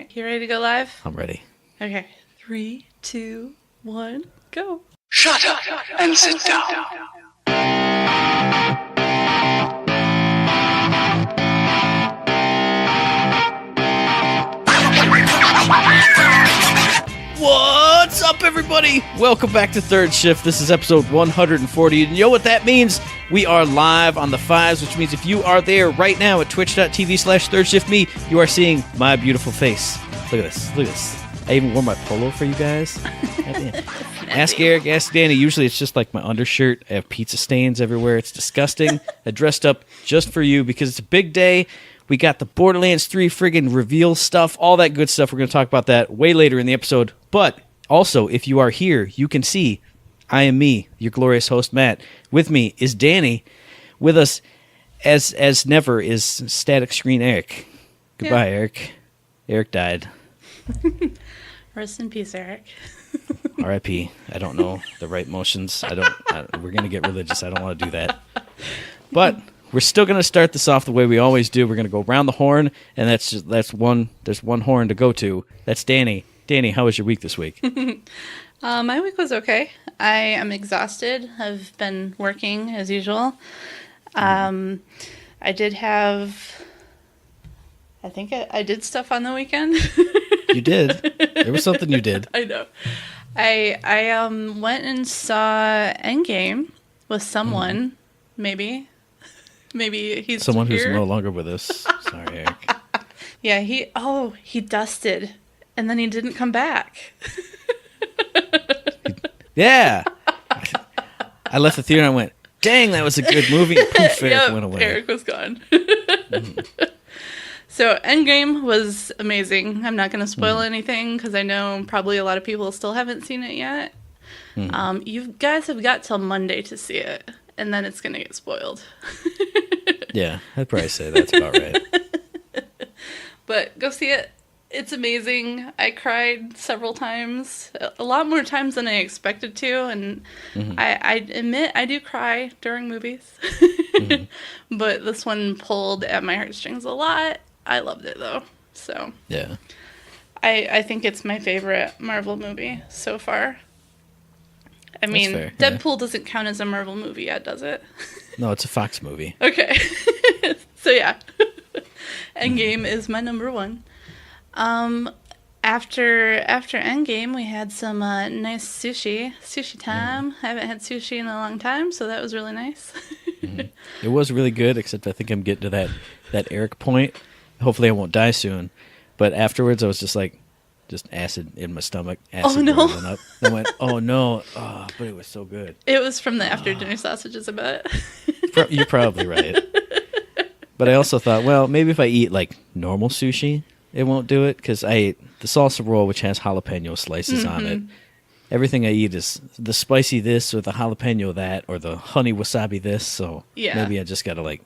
right, you ready to go live? I'm ready. Okay, 3, 2, 1, go. Shut up and sit down. What's up, everybody? Welcome back to Third Shift. This is episode 140. And you know what that means? We are live on the fives, which means if you are there right now at twitch.tv/ThirdShiftMe, you are seeing my beautiful face. Look at this. Look at this. I even wore my polo for you guys. Ask Eric, ask Danny. Usually it's just like my undershirt. I have pizza stains everywhere. It's disgusting. I dressed up just for you because it's a big day. We got the Borderlands 3 friggin' reveal stuff, all that good stuff. We're going to talk about that way later in the episode. But also, if you are here, you can see I am me, your glorious host, Matt. With me is Danny. With us, as never, is Static Screen Eric. Goodbye, yeah. Eric. Eric died. Rest in peace, Eric. R.I.P. I don't know the right motions. We're going to get religious. I don't want to do that. But we're still going to start this off the way we always do. We're going to go around the horn, and there's one horn to go to. That's Danny. Danny, how was your week this week? My week was okay. I am exhausted. I've been working as usual. I did have... I think I did stuff on the weekend. You did? There was something you did. I know. I went and saw Endgame with someone, maybe. Maybe he's someone here. Who's no longer with us. Sorry, Eric. Yeah, he dusted, and then he didn't come back. Yeah. I left the theater and I went, dang, that was a good movie. And poof, Eric went away. Eric was gone. So Endgame was amazing. I'm not going to spoil anything because I know probably a lot of people still haven't seen it yet. You guys have got till Monday to see it, and then it's going to get spoiled. Yeah, I'd probably say that's about right. But go see it. It's amazing. I cried several times, a lot more times than I expected to, and I admit I do cry during movies. But this one pulled at my heartstrings a lot. I loved it, though. So yeah, I think it's my favorite Marvel movie so far. I mean, fair, Deadpool doesn't count as a Marvel movie yet, does it? No, it's a Fox movie. Okay. So yeah, Endgame is my number one. After Endgame, we had some nice sushi time. I haven't had sushi in a long time, so that was really nice. It was really good, except I think I'm getting to that Eric point. Hopefully I won't die soon. But afterwards, I was just acid in my stomach. Acid boiling up. I went, oh no. Oh, but it was so good. It was from the after dinner sausages, I bet. You're probably right. But I also thought, well, maybe if I eat like normal sushi, it won't do it, because I ate the salsa roll, which has jalapeno slices on it. Everything I eat is the spicy this or the jalapeno that or the honey wasabi this, so maybe I just gotta like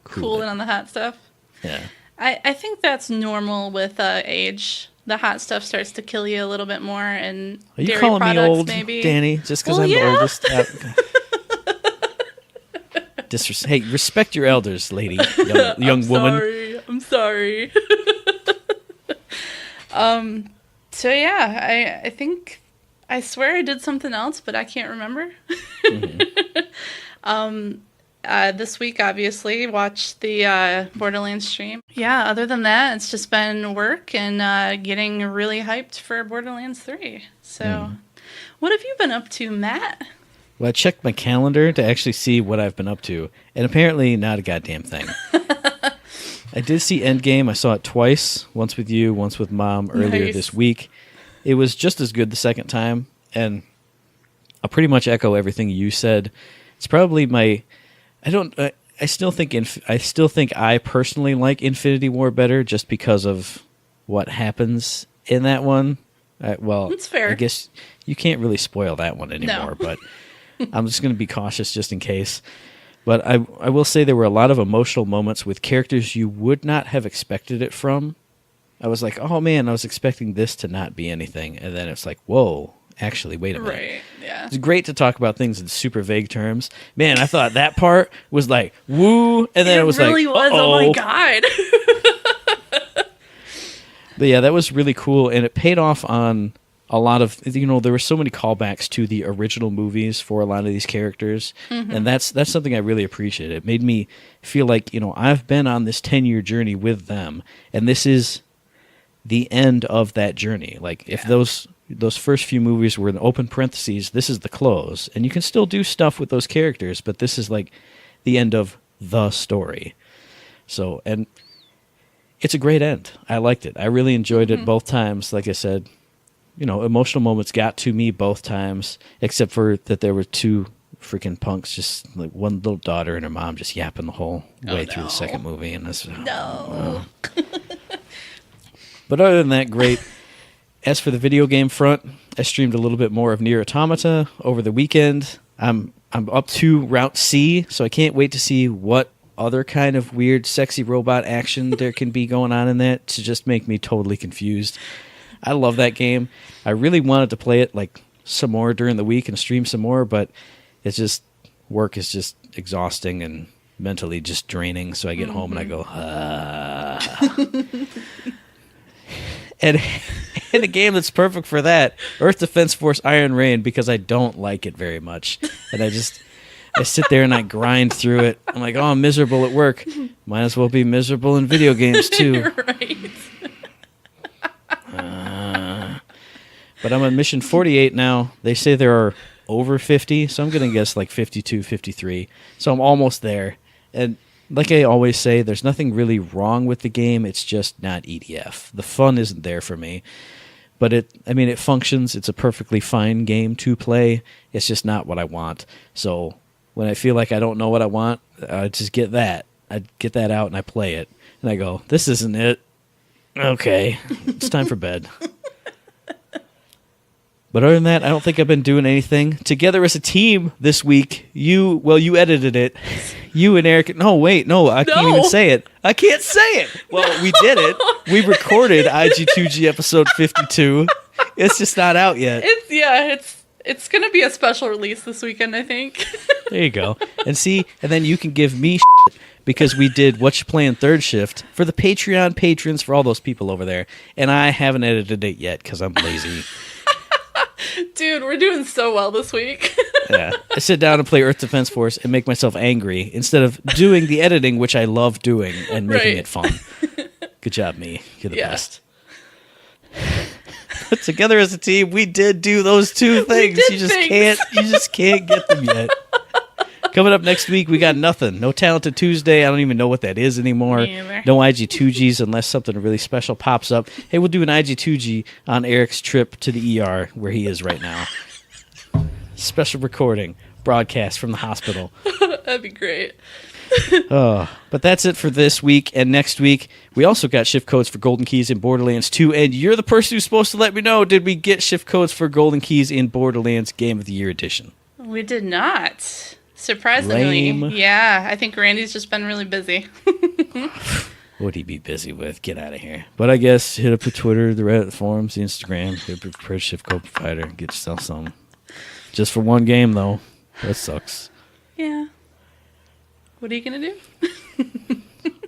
cool it on the hot stuff. Yeah. I think that's normal with age. The hot stuff starts to kill you a little bit more, and are you dairy calling products, me old, maybe. Danny, just because I'm the oldest? Hey, respect your elders, lady, young woman. I'm sorry. So yeah, I think, I swear I did something else, but I can't remember. This week, obviously, watched the Borderlands stream. Yeah, other than that, it's just been work and getting really hyped for Borderlands 3. So, what have you been up to, Matt? Well, I checked my calendar to actually see what I've been up to, and apparently not a goddamn thing. I did see Endgame. I saw it twice, once with you, once with Mom earlier this week. It was just as good the second time, and I'll pretty much echo everything you said. It's probably I still think I personally like Infinity War better, just because of what happens in that one. Well, that's fair. I guess you can't really spoil that one anymore, but I'm just going to be cautious just in case. But I will say there were a lot of emotional moments with characters you would not have expected it from. I was like, oh man, I was expecting this to not be anything. And then it's like, whoa, actually, wait a minute. Right, yeah. It's great to talk about things in super vague terms. Man, I thought that part was like, woo, and then it was really like, was. uh-oh. Oh my god. But yeah, that was really cool, and it paid off on a lot of, there were so many callbacks to the original movies for a lot of these characters, and that's something I really appreciate. It made me feel like, I've been on this 10-year journey with them, and this is the end of that journey. Like, if those first few movies were in open parentheses, this is the close, and you can still do stuff with those characters, but this is like the end of the story. So, and it's a great end. I liked it. I really enjoyed it both times. Like I said, emotional moments got to me both times, except for that there were two freaking punks, just like one little daughter and her mom just yapping the whole way through the second movie. And this, But other than that, great. As for the video game front, I streamed a little bit more of Nier Automata over the weekend. I'm up to Route C, so I can't wait to see what other kind of weird, sexy robot action there can be going on in that to just make me totally confused. I love that game. I really wanted to play it like some more during the week and stream some more, but it's just, work is just exhausting and mentally just draining. So I get home and I go, And a game that's perfect for that, Earth Defense Force Iron Rain, because I don't like it very much. And I sit there and I grind through it. I'm like, I'm miserable at work. Might as well be miserable in video games too. Right. But I'm on mission 48 now. They say there are over 50, so I'm going to guess like 52, 53. So I'm almost there. And like I always say, there's nothing really wrong with the game. It's just not EDF. The fun isn't there for me. But it functions. It's a perfectly fine game to play. It's just not what I want. So when I feel like I don't know what I want, I just get that. I get that out and I play it. And I go, this isn't it. Okay, it's time for bed. But other than that, I don't think I've been doing anything. Together as a team this week, you edited it. You and Eric. I can't even say it. I can't say it. Well, we did it. We recorded IG2G episode 52. It's just not out yet. It's going to be a special release this weekend, I think. There you go. And then you can give me shit because we did What You Playing Third Shift for the Patreon patrons, for all those people over there. And I haven't edited it yet because I'm lazy. Dude, we're doing so well this week. Yeah. I sit down and play Earth Defense Force and make myself angry instead of doing the editing, which I love doing, and making it fun. Good job, me. You're the best. Together as a team, we did do those two things. You just can't get them yet. Coming up next week, we got nothing. No Talented Tuesday. I don't even know what that is anymore. No IG2Gs unless something really special pops up. Hey, we'll do an IG2G on Eric's trip to the ER where he is right now. Special recording, broadcast from the hospital. That'd be great. But that's it for this week. And next week, we also got shift codes for Golden Keys in Borderlands 2. And you're the person who's supposed to let me know, did we get shift codes for Golden Keys in Borderlands Game of the Year Edition? We did not. Surprisingly. Lame. Yeah, I think Randy's just been really busy. What'd he be busy with? Get out of here. But I guess hit up the Twitter, the Reddit, the forums, the Instagram, hit up your shift code provider, get yourself some. Just for one game, though. That sucks. Yeah. What are you going to do?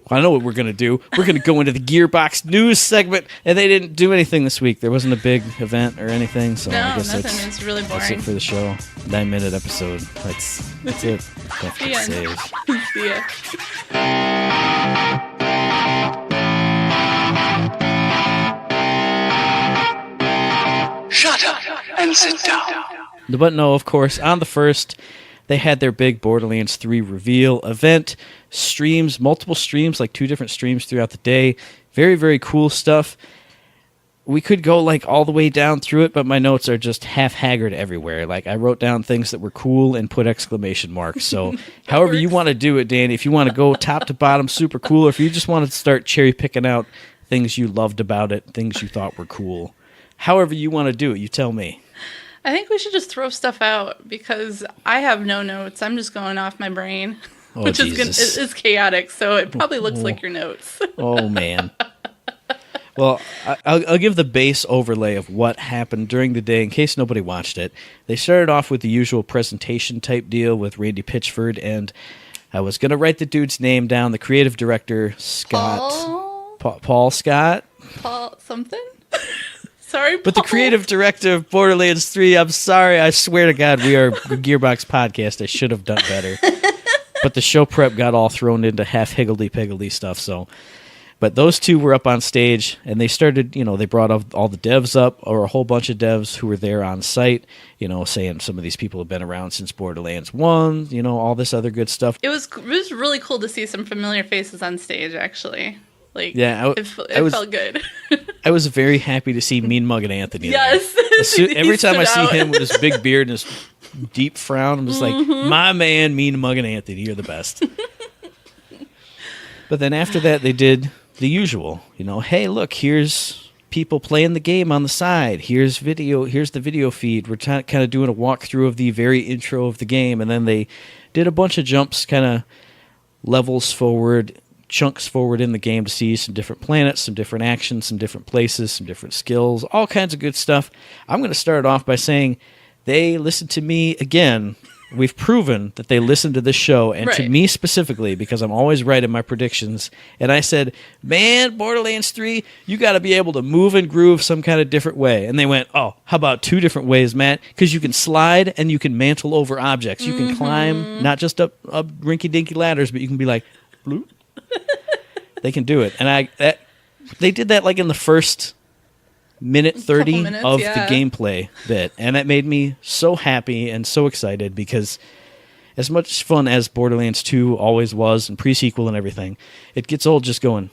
Well, I know what we're going to do. We're going to go into the Gearbox news segment, and they didn't do anything this week. There wasn't a big event or anything, so I guess nothing. It's really boring. That's it for the show. 9-minute episode. That's it. Don't forget to save. See ya. Shut up and sit down. But no, of course, on the 1st, they had their big Borderlands 3 reveal event. Streams, multiple streams, like 2 different streams throughout the day. Very, very cool stuff. We could go like all the way down through it, but my notes are just half haggard everywhere. Like I wrote down things that were cool and put exclamation marks. So however you want to do it, Danny, if you want to go top to bottom super cool, or if you just want to start cherry picking out things you loved about it, things you thought were cool. However you want to do it, you tell me. I think we should just throw stuff out because I have no notes. I'm just going off my brain, which is chaotic. So it probably looks like your notes. Oh, man. Well, I'll give the base overlay of what happened during the day in case nobody watched it. They started off with the usual presentation type deal with Randy Pitchford, and I was going to write the dude's name down, the creative director, Scott. Paul Scott? Paul something. Sorry, Paul. But the creative director of Borderlands 3, I'm sorry, I swear to God, we are a Gearbox podcast. I should have done better. But the show prep got all thrown into half higgledy-piggledy stuff, so... But those two were up on stage, and they started, they brought all the devs up, or a whole bunch of devs who were there on site, saying some of these people have been around since Borderlands 1, all this other good stuff. It was really cool to see some familiar faces on stage, actually. Like, yeah, it felt good. I was very happy to see Mean Mug and Anthony. Yes. Every time I see him with his big beard and his deep frown, I'm just like, my man, Mean Mug and Anthony, you're the best. But then after that, they did the usual, hey, look, here's people playing the game on the side. Here's the video feed. We're kind of doing a walkthrough of the very intro of the game. And then they did a bunch of jumps, kind of levels forward, chunks forward in the game to see some different planets, some different actions, some different places, some different skills, all kinds of good stuff. I'm going to start off by saying they listened to me again. We've proven that they listen to this show, and to me specifically, because I'm always right in my predictions. And I said, man, Borderlands 3, you got to be able to move and groove some kind of different way. And they went, oh, how about 2 different ways, Matt? Because you can slide and you can mantle over objects. You can climb, not just up rinky-dinky ladders, but you can be like, bloop. They can do it. And they did that like in the first... minute 30 of the gameplay bit, and that made me so happy and so excited, because as much fun as Borderlands 2 always was, and pre-sequel and everything, it gets old just going,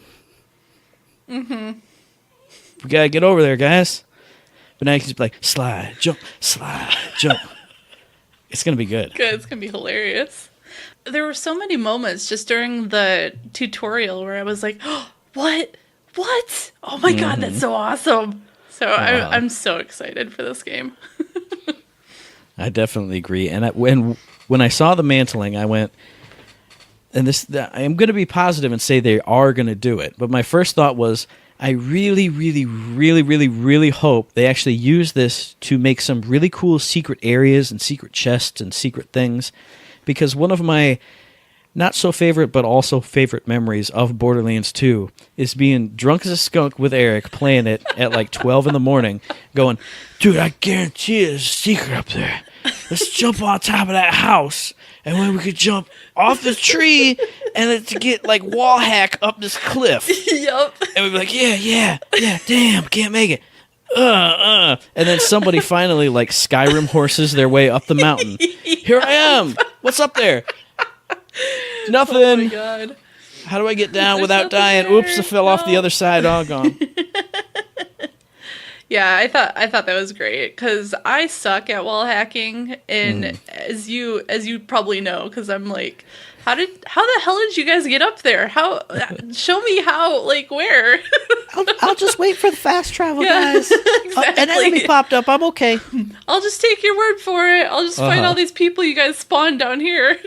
we gotta get over there, guys. But now you can just be like, slide, jump. It's gonna be good. It's gonna be hilarious. There were so many moments just during the tutorial where I was like, oh, what? Oh my god, that's so awesome. So I'm so excited for this game. I definitely agree. And when I saw the mantling, I went, and I am going to be positive and say they are going to do it. But my first thought was, I really, really, really, really, really hope they actually use this to make some really cool secret areas and secret chests and secret things. Because one of my not so favorite, but also favorite memories of Borderlands 2 is being drunk as a skunk with Eric, playing it at like 12 in the morning, going, dude, I guarantee there's a secret up there. Let's jump on top of that house, and when we could jump off the tree and to get like wall hack up this cliff. Yep. And we'd be like, yeah, damn, can't make it. And then somebody finally like Skyrim horses their way up the mountain. Here I am. What's up there? Nothing. Oh my god. How do I get down without dying? There. Oops, I fell off the other side. All gone. Yeah, I thought that was great, because I suck at wall hacking, and as you probably know, because I'm like, how the hell did you guys get up there? Show me how, like, where? I'll just wait for the fast travel, guys. Exactly. An enemy popped up. I'm okay. I'll just take your word for it. I'll just find all these people you guys spawned down here.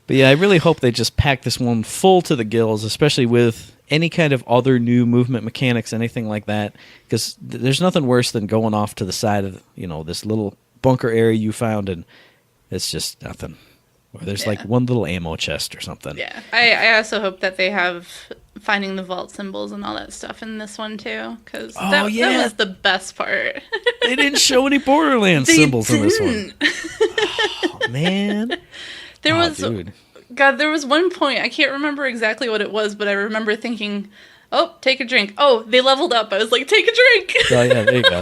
But yeah, I really hope they just pack this one full to the gills, especially with any kind of other new movement mechanics, anything like that, because there's nothing worse than going off to the side of this little bunker area you found, and it's just nothing. Or there's like one little ammo chest or something. Yeah, I also hope that they have finding the vault symbols and all that stuff in this one too, because that was the best part. They didn't show any Borderlands symbols in this one. Oh, man. There was one point, I can't remember exactly what it was, but I remember thinking, oh, take a drink. Oh, they leveled up. I was like, take a drink. Oh, yeah, there you go.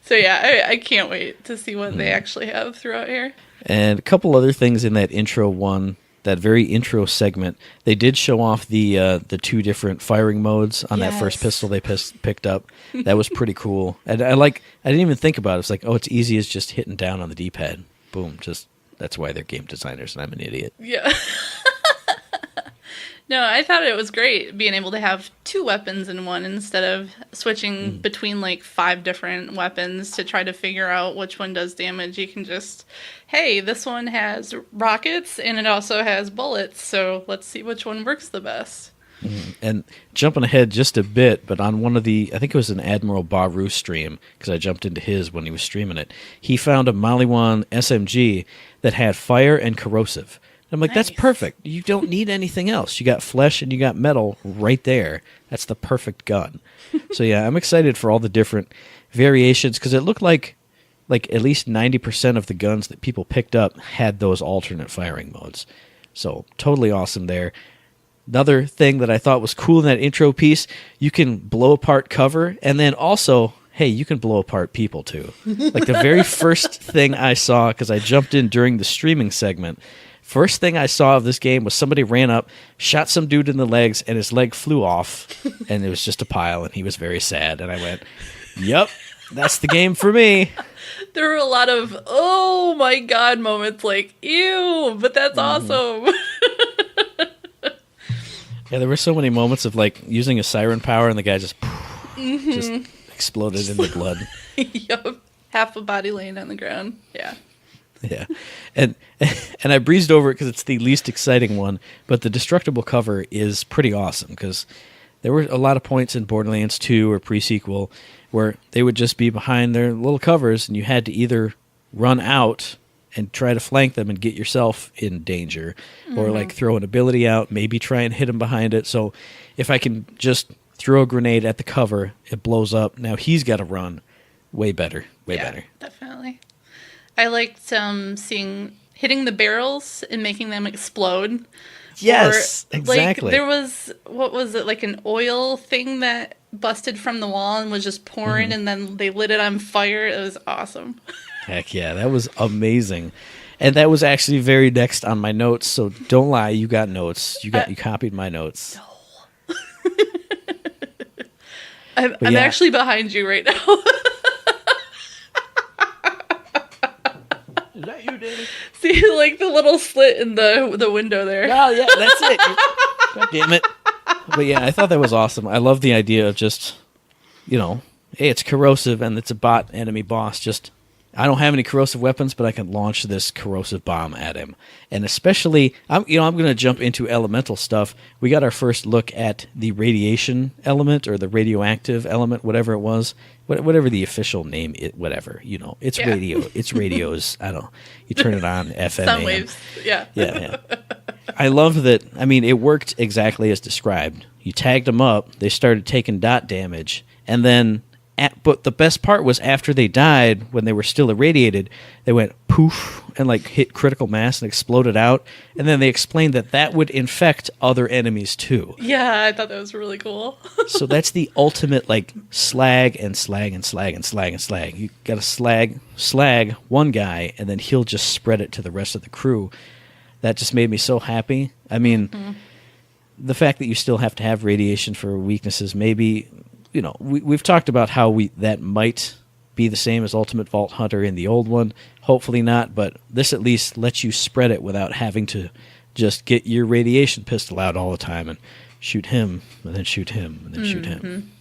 So, yeah, I can't wait to see what they actually have throughout here. And a couple other things in that intro one, that very intro segment, they did show off the 2 different firing modes on that first pistol they picked up. That was pretty cool. And I didn't even think about it. It's like, oh, it's easy as just hitting down on the D-pad. Boom, that's why they're game designers, and I'm an idiot. Yeah. No, I thought it was great being able to have 2 weapons in one instead of switching between like 5 different weapons to try to figure out which one does damage. You can just, hey, this one has rockets and it also has bullets, so let's see which one works the best. And jumping ahead just a bit, but on one of I think it was an Admiral Baru stream, because I jumped into his when he was streaming it, he found a Maliwan SMG that had fire and corrosive. I'm like, that's perfect. You don't need anything else. You got flesh and you got metal right there. That's the perfect gun. So yeah, I'm excited for all the different variations because it looked like at least 90% of the guns that people picked up had those alternate firing modes. So totally awesome there. Another thing that I thought was cool in that intro piece, you can blow apart cover, and then also, hey, you can blow apart people too. Like the very first thing I saw, because I jumped in during the streaming segment, first thing I saw of this game was somebody ran up, shot some dude in the legs, and his leg flew off, and it was just a pile, and he was very sad. And I went, yep, that's the game for me. There were a lot of, oh my god moments, like, ew, but that's awesome. Yeah, there were so many moments of like using a siren power and the guy just exploded into blood. Yup. Half a body laying on the ground. Yeah. Yeah. And I breezed over it because it's the least exciting one, but the destructible cover is pretty awesome because there were a lot of points in Borderlands 2 or pre-sequel where they would just be behind their little covers and you had to either run out and try to flank them and get yourself in danger, or like throw an ability out, maybe try and hit them behind it. So if I can just throw a grenade at the cover, it blows up. Now he's got to run. Way better. Way better. Definitely. I liked hitting the barrels and making them explode. Yes, or, exactly. Like, there was, what was it, like an oil thing that busted from the wall and was just pouring, and then they lit it on fire. It was awesome. Heck yeah, that was amazing. And that was actually very next on my notes, so don't lie, you got notes. You copied my notes. No. I'm actually behind you right now. Is that you, Danny? See, like the little slit in the window there. Oh, yeah, that's it. God damn it. But yeah, I thought that was awesome. I love the idea of just, hey, it's corrosive and it's a bot enemy boss. Just, I don't have any corrosive weapons, but I can launch this corrosive bomb at him. And especially, I'm going to jump into elemental stuff. We got our first look at the radiation element or the radioactive element, whatever it was. Whatever the official name is, whatever, it's radio. It's radios. I don't know. You turn it on, FM. Sound waves. Yeah. Yeah. I love that. I mean, it worked exactly as described. You tagged them up. They started taking dot damage. And then, but the best part was after they died, when they were still irradiated, they went poof and like hit critical mass and exploded out. And then they explained that would infect other enemies too. Yeah, I thought that was really cool. So that's the ultimate like slag and slag and slag and slag and slag. You got to slag one guy and then he'll just spread it to the rest of the crew. That just made me so happy. I mean, the fact that you still have to have radiation for weaknesses, maybe, we've talked about how that might be the same as Ultimate Vault Hunter in the old one. Hopefully not, but this at least lets you spread it without having to just get your radiation pistol out all the time and shoot him, and then shoot him, and then shoot him.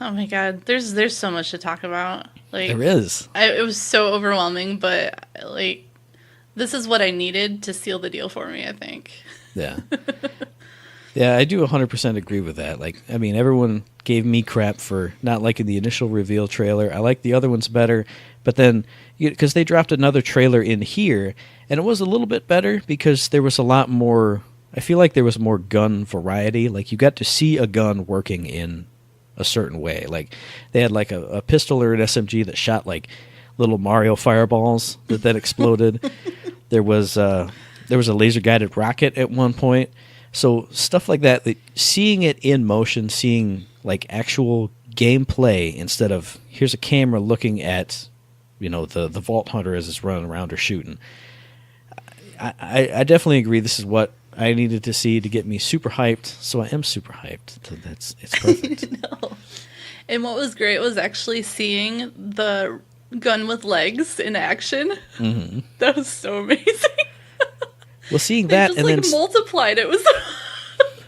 Oh my god, there's so much to talk about. Like, there is. It was so overwhelming, but like, this is what I needed to seal the deal for me, I think. Yeah. Yeah, I do 100% agree with that. Like, I mean, everyone gave me crap for not liking the initial reveal trailer. I like the other ones better, but then, because they dropped another trailer in here, and it was a little bit better because there was a lot more, I feel like there was more gun variety. Like, you got to see a gun working in a certain way. Like, they had like a pistol or an SMG that shot like little Mario fireballs that then exploded. There was a laser-guided rocket at one point. So stuff like that, seeing it in motion, seeing like actual gameplay instead of here's a camera looking at, the Vault Hunter as it's running around or shooting. I definitely agree. This is what I needed to see to get me super hyped. So I am super hyped. So it's perfect. No. And what was great was actually seeing the gun with legs in action. Mm-hmm. That was so amazing. Well, seeing that just, and then multiplied. It was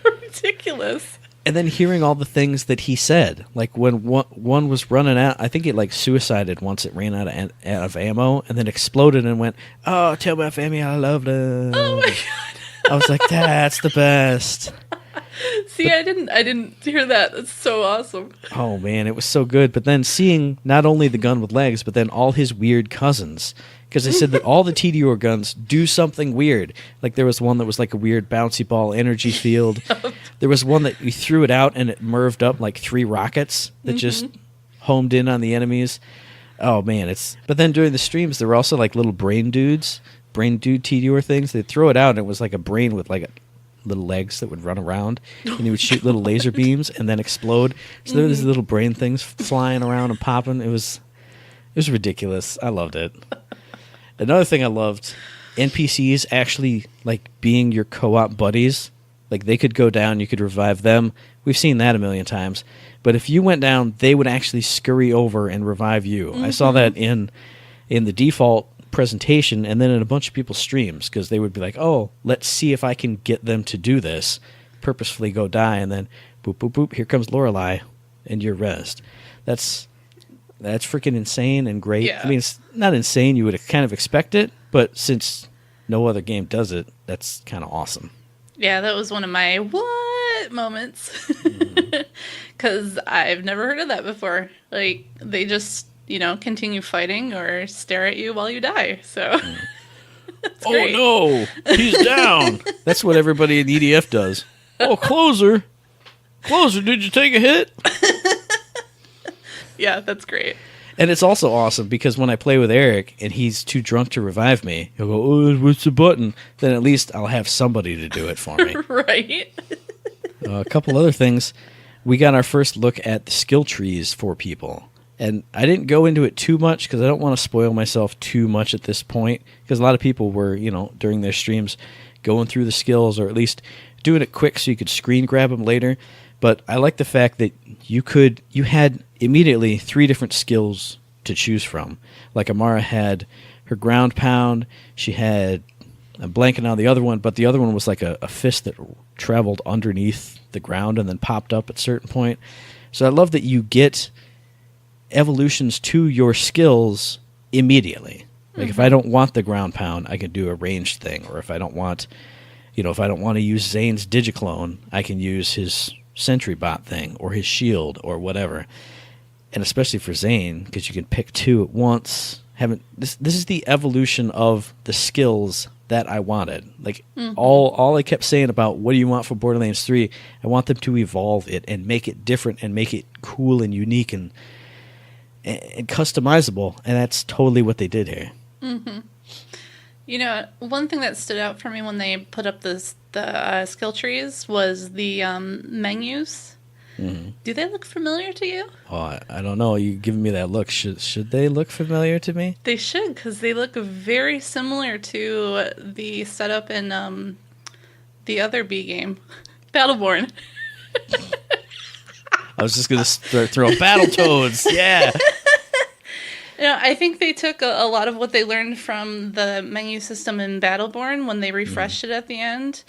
ridiculous. And then hearing all the things that he said, like when one was running out, I think it like suicided once it ran out of ammo, and then exploded and went, "Oh, tell my family I love them." Oh my god! I was like, "That's the best." See, I didn't hear that. That's so awesome. Oh man, it was so good. But then seeing not only the gun with legs, but then all his weird cousins, because they said that all the TDR guns do something weird. Like there was one that was like a weird bouncy ball energy field. There was one that you threw it out and it merved up like 3 rockets that just homed in on the enemies. Oh man, but then during the streams there were also like little brain dude TDR things. They'd throw it out and it was like a brain with like little legs that would run around, and he would shoot little laser beams and then explode. So there were these little brain things flying around and popping. It was ridiculous. I loved it. Another thing I loved, NPCs actually like being your co-op buddies. Like they could go down, you could revive them. We've seen that a million times. But if you went down, they would actually scurry over and revive you. I saw that in the default presentation and then in a bunch of people's streams, because they would be like, oh, let's see if I can get them to do this, purposefully go die, and then boop, boop, boop, here comes Lorelei, and you're rezzed. That's freaking insane and great. Yeah. I mean, it's not insane. You would kind of expect it, but since no other game does it, that's kind of awesome. Yeah, that was one of my what moments. Because I've never heard of that before. Like, they just, continue fighting or stare at you while you die. So, Oh no, he's down. That's what everybody in EDF does. Oh, Closer, did you take a hit? Yeah, that's great. And it's also awesome because when I play with Eric and he's too drunk to revive me, he'll go, oh, what's the button? Then at least I'll have somebody to do it for me. Right. A couple other things. We got our first look at the skill trees for people. And I didn't go into it too much because I don't want to spoil myself too much at this point, because a lot of people were, during their streams going through the skills, or at least doing it quick so you could screen grab them later. But I like the fact that you had immediately 3 different skills to choose from. Like Amara had her ground pound, she had, I'm blanking on the other one, but the other one was like a fist that traveled underneath the ground and then popped up at a certain point. So I love that you get evolutions to your skills immediately. Like if I don't want the ground pound, I can do a ranged thing. Or if I don't want, if I don't want to use Zane's Digiclone, I can use his Sentry Bot thing or his shield or whatever. And especially for Zane, because you can pick 2 at once. This is the evolution of the skills that I wanted. Like all I kept saying about what do you want for Borderlands 3, I want them to evolve it and make it different and make it cool and unique and customizable, and that's totally what they did here. One thing that stood out for me when they put up the skill trees was the menus. Do they look familiar to you? Oh, I don't know. You giving me that look. Should they look familiar to me? They should, because they look very similar to the setup in the other B game, Battleborn. I was just going to throw Battletoads. Yeah. I think they took a lot of what they learned from the menu system in Battleborn when they refreshed it at the end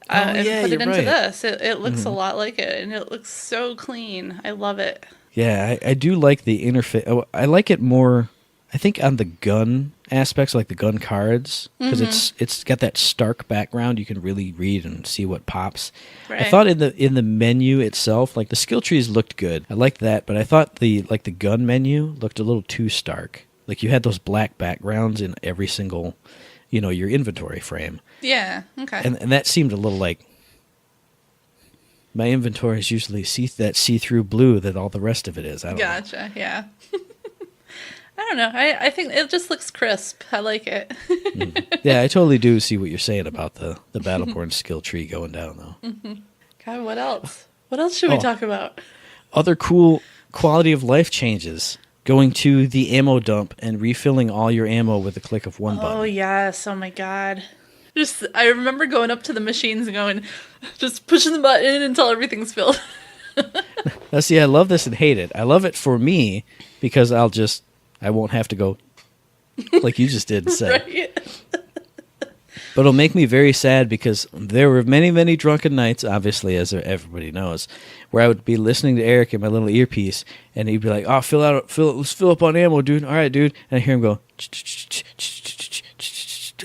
and put it into this. It looks a lot like it, and it looks so clean. I love it. Yeah, I do like the interface. I like it more, I think, on the gun aspects, like the gun cards, because it's got that stark background. You can really read and see what pops. Right. I thought in the menu itself, like the skill trees looked good. I liked that, but I thought the gun menu looked a little too stark. Like you had those black backgrounds in every single, your inventory frame. Yeah. Okay. And that seemed a little like, my inventory is usually see-through blue that all the rest of it is. I don't know. Gotcha. Yeah. I don't know. I think it just looks crisp. I like it. Yeah, I totally do see what you're saying about the Battleborn skill tree going down, though. God, what else? What else should we talk about? Other cool quality of life changes. Going to the ammo dump and refilling all your ammo with a click of one button. Oh, yes. Oh, my God. I remember going up to the machines and going, just pushing the button until everything's filled. Now, see, I love this and hate it. I love it for me because I won't have to go like you just did and say. Right? But it'll make me very sad because there were many, many drunken nights, obviously, as everybody knows, where I would be listening to Eric in my little earpiece, and he'd be like, "Oh, let's fill up on ammo, dude. All right, dude." And I hear him go,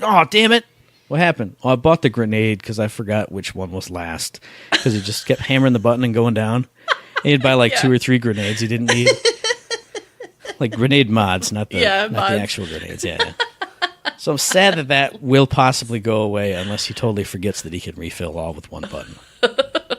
"Oh, damn it! What happened? Oh, I bought the grenade because I forgot which one was last because he just kept hammering the button and going down. And he'd buy like 2 or 3 grenades he didn't need." Like grenade mods, not the actual grenades. Yeah. So I'm sad that that will possibly go away unless he totally forgets that he can refill all with one button.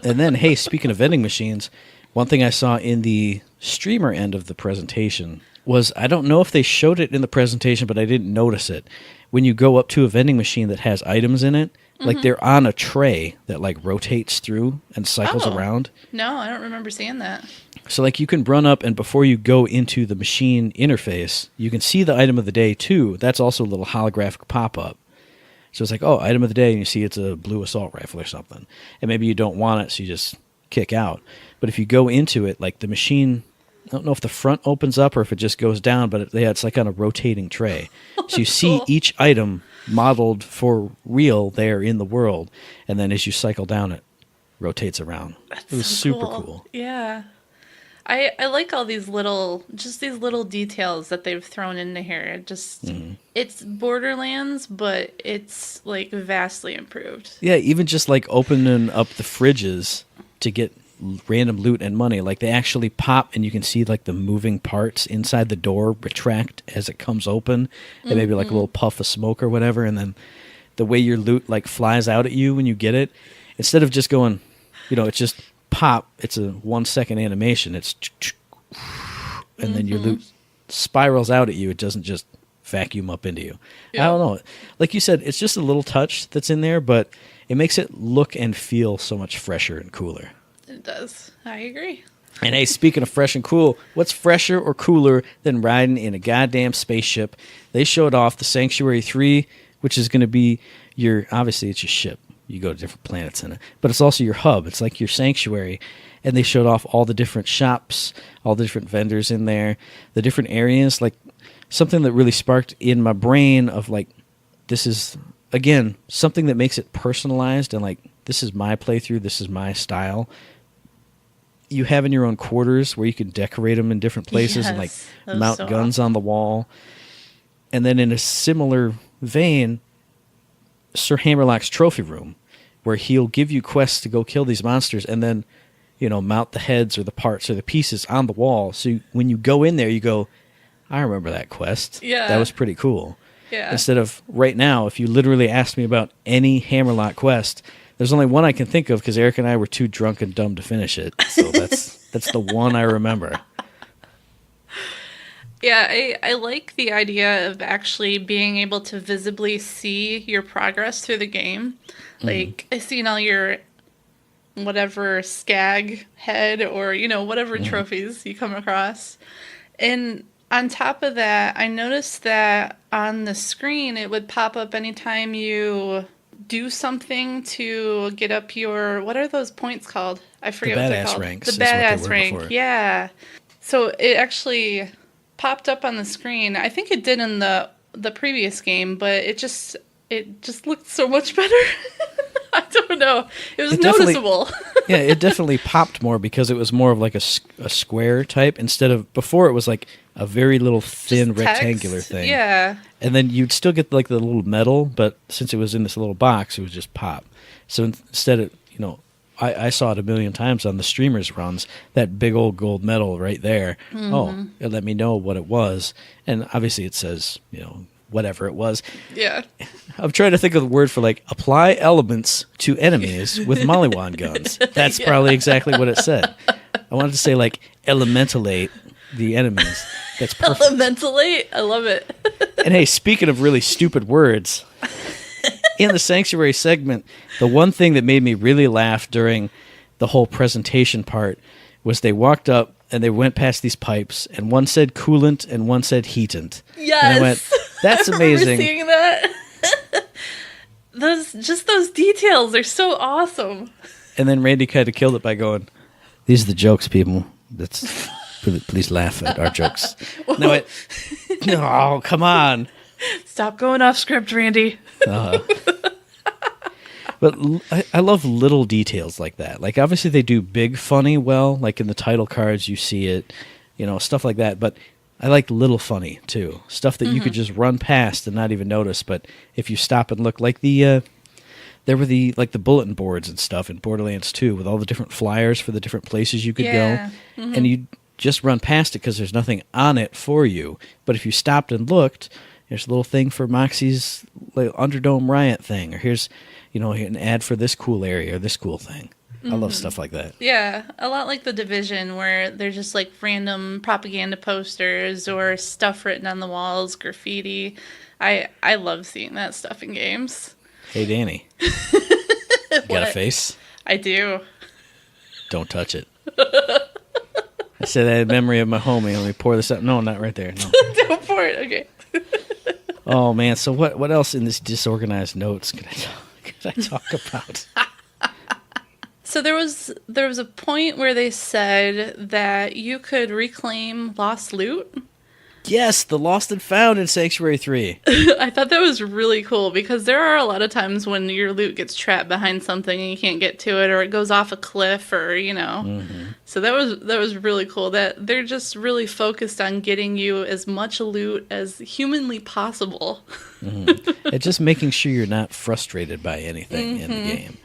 And then, hey, speaking of vending machines, one thing I saw in the streamer end of the presentation was, I don't know if they showed it in the presentation, but I didn't notice it. When you go up to a vending machine that has items in it, like they're on a tray that like rotates through and cycles around. No, I don't remember seeing that. So like you can run up, and before you go into the machine interface, you can see the item of the day too. That's also a little holographic pop-up. So it's like, oh, item of the day, and you see it's a blue assault rifle or something. And maybe you don't want it, so you just kick out. But if you go into it, like the machine, I don't know if the front opens up or if it just goes down, but it's like on a rotating tray. So you see each item modeled for real there in the world, and then as you cycle down, it rotates around. It was so super cool. Yeah. I like all these little details that they've thrown into here. It just, it's Borderlands, but it's like vastly improved. Yeah, even just like opening up the fridges to get random loot and money, like they actually pop and you can see like the moving parts inside the door retract as it comes open, and maybe like a little puff of smoke or whatever, and then the way your loot like flies out at you when you get it, instead of just going, it's just pop, it's a 1 second animation, it's and then your loot spirals out at you. It doesn't just vacuum up into you. I don't know, like you said, it's just a little touch that's in there, but it makes it look and feel so much fresher and cooler. It does. I agree. And hey, speaking of fresh and cool, what's fresher or cooler than riding in a goddamn spaceship? They showed off the Sanctuary 3, which is going to be obviously it's your ship. You go to different planets in it. But it's also your hub. It's like your sanctuary. And they showed off all the different shops, all the different vendors in there, the different areas. Like something that really sparked in my brain of like, this is, again, something that makes it personalized and like, this is my playthrough, this is my style. You have in your own quarters where you can decorate them in different places and like mount guns on the wall. And then in a similar vein, Sir Hammerlock's trophy room, where he'll give you quests to go kill these monsters and then, mount the heads or the parts or the pieces on the wall. So when you go in there, you go, I remember that quest. Yeah. That was pretty cool. Yeah. Instead of right now, if you literally asked me about any Hammerlock quest, there's only one I can think of because Eric and I were too drunk and dumb to finish it. So that's the one I remember. Yeah, I like the idea of actually being able to visibly see your progress through the game. Like, I've seen all your whatever skag head or, whatever trophies you come across. And on top of that, I noticed that on the screen it would pop up anytime you do something to get up your, what are those points called? I forget what they're called. Ranks the badass rank. Before. Yeah. So it actually popped up on the screen. I think it did in the previous game, but it just looked so much better. I don't know. It was noticeable. Yeah, it definitely popped more because it was more of like a square type instead of before it was like a very little thin rectangular thing. Yeah. And then you'd still get like the little metal, but since it was in this little box, it would just pop. So instead of, I saw it a million times on the streamers runs, that big old gold medal right there. Oh, it let me know what it was. And obviously it says, whatever it was. Yeah. I'm trying to think of the word for like apply elements to enemies with Mollywan guns. That's probably exactly what it said. I wanted to say like elementalate the enemies. That's perfect. Elementalate? I love it. And hey, speaking of really stupid words, in the Sanctuary segment, the one thing that made me really laugh during the whole presentation part was they walked up and they went past these pipes, and one said coolant and one said heatant. Yes. And I went, that's amazing. I remember seeing that. those details are so awesome. And then Randy kind of killed it by going, these are the jokes, people. Please laugh at our jokes. No, come on. Stop going off script, Randy. But I love little details like that. Like, obviously they do big funny well, like in the title cards you see it, stuff like that. But I like little funny, too. Stuff that you could just run past and not even notice. But if you stop and look, like there were the bulletin boards and stuff in Borderlands 2 with all the different flyers for the different places you could go. And you just run past it because there's nothing on it for you. But if you stopped and looked, Here's a little thing for Moxie's Underdome Riot thing, or here's, an ad for this cool area or this cool thing. I love stuff like that. Yeah, a lot like The Division, where there's just like random propaganda posters or stuff written on the walls, graffiti. I love seeing that stuff in games. Hey, Danny. You got a face? I do. Don't touch it. I said I had memory of my homie. Let me pour this up. No, not right there. No. Don't pour it. Okay. Oh, man. So what else in this disorganized notes could I talk about? So there was a point where they said that you could reclaim lost loot. Yes, the lost and found in Sanctuary 3. I thought that was really cool because there are a lot of times when your loot gets trapped behind something and you can't get to it, or it goes off a cliff, or So that was really cool that they're just really focused on getting you as much loot as humanly possible. It's just making sure you're not frustrated by anything in the game,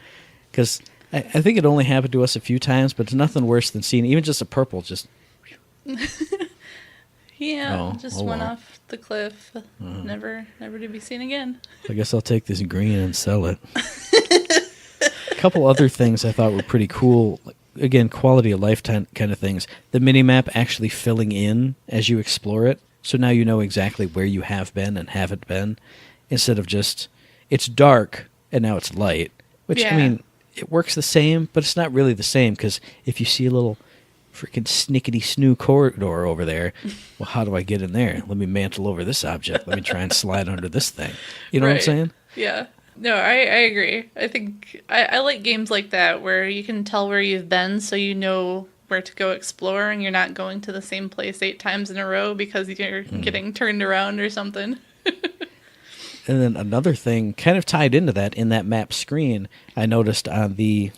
because I think it only happened to us a few times, but it's nothing worse than seeing even just a purple just. Yeah, went off the cliff, never to be seen again. I guess I'll take this green and sell it. A couple other things I thought were pretty cool. Again, quality of life kind of things. The minimap actually filling in as you explore it, so now you know exactly where you have been and haven't been, instead of just, it's dark and now it's light, which, I mean, it works the same, but it's not really the same, because if you see a little freaking snickety-snoo corridor over there, well, how do I get in there? Let me mantle over this object. Let me try and slide under this thing. You know what I'm saying? Yeah. No, I agree. I think I like games like that where you can tell where you've been, so you know where to go explore, and you're not going to the same place 8 times in a row because you're getting turned around or something. And then another thing kind of tied into that, in that map screen, I noticed in the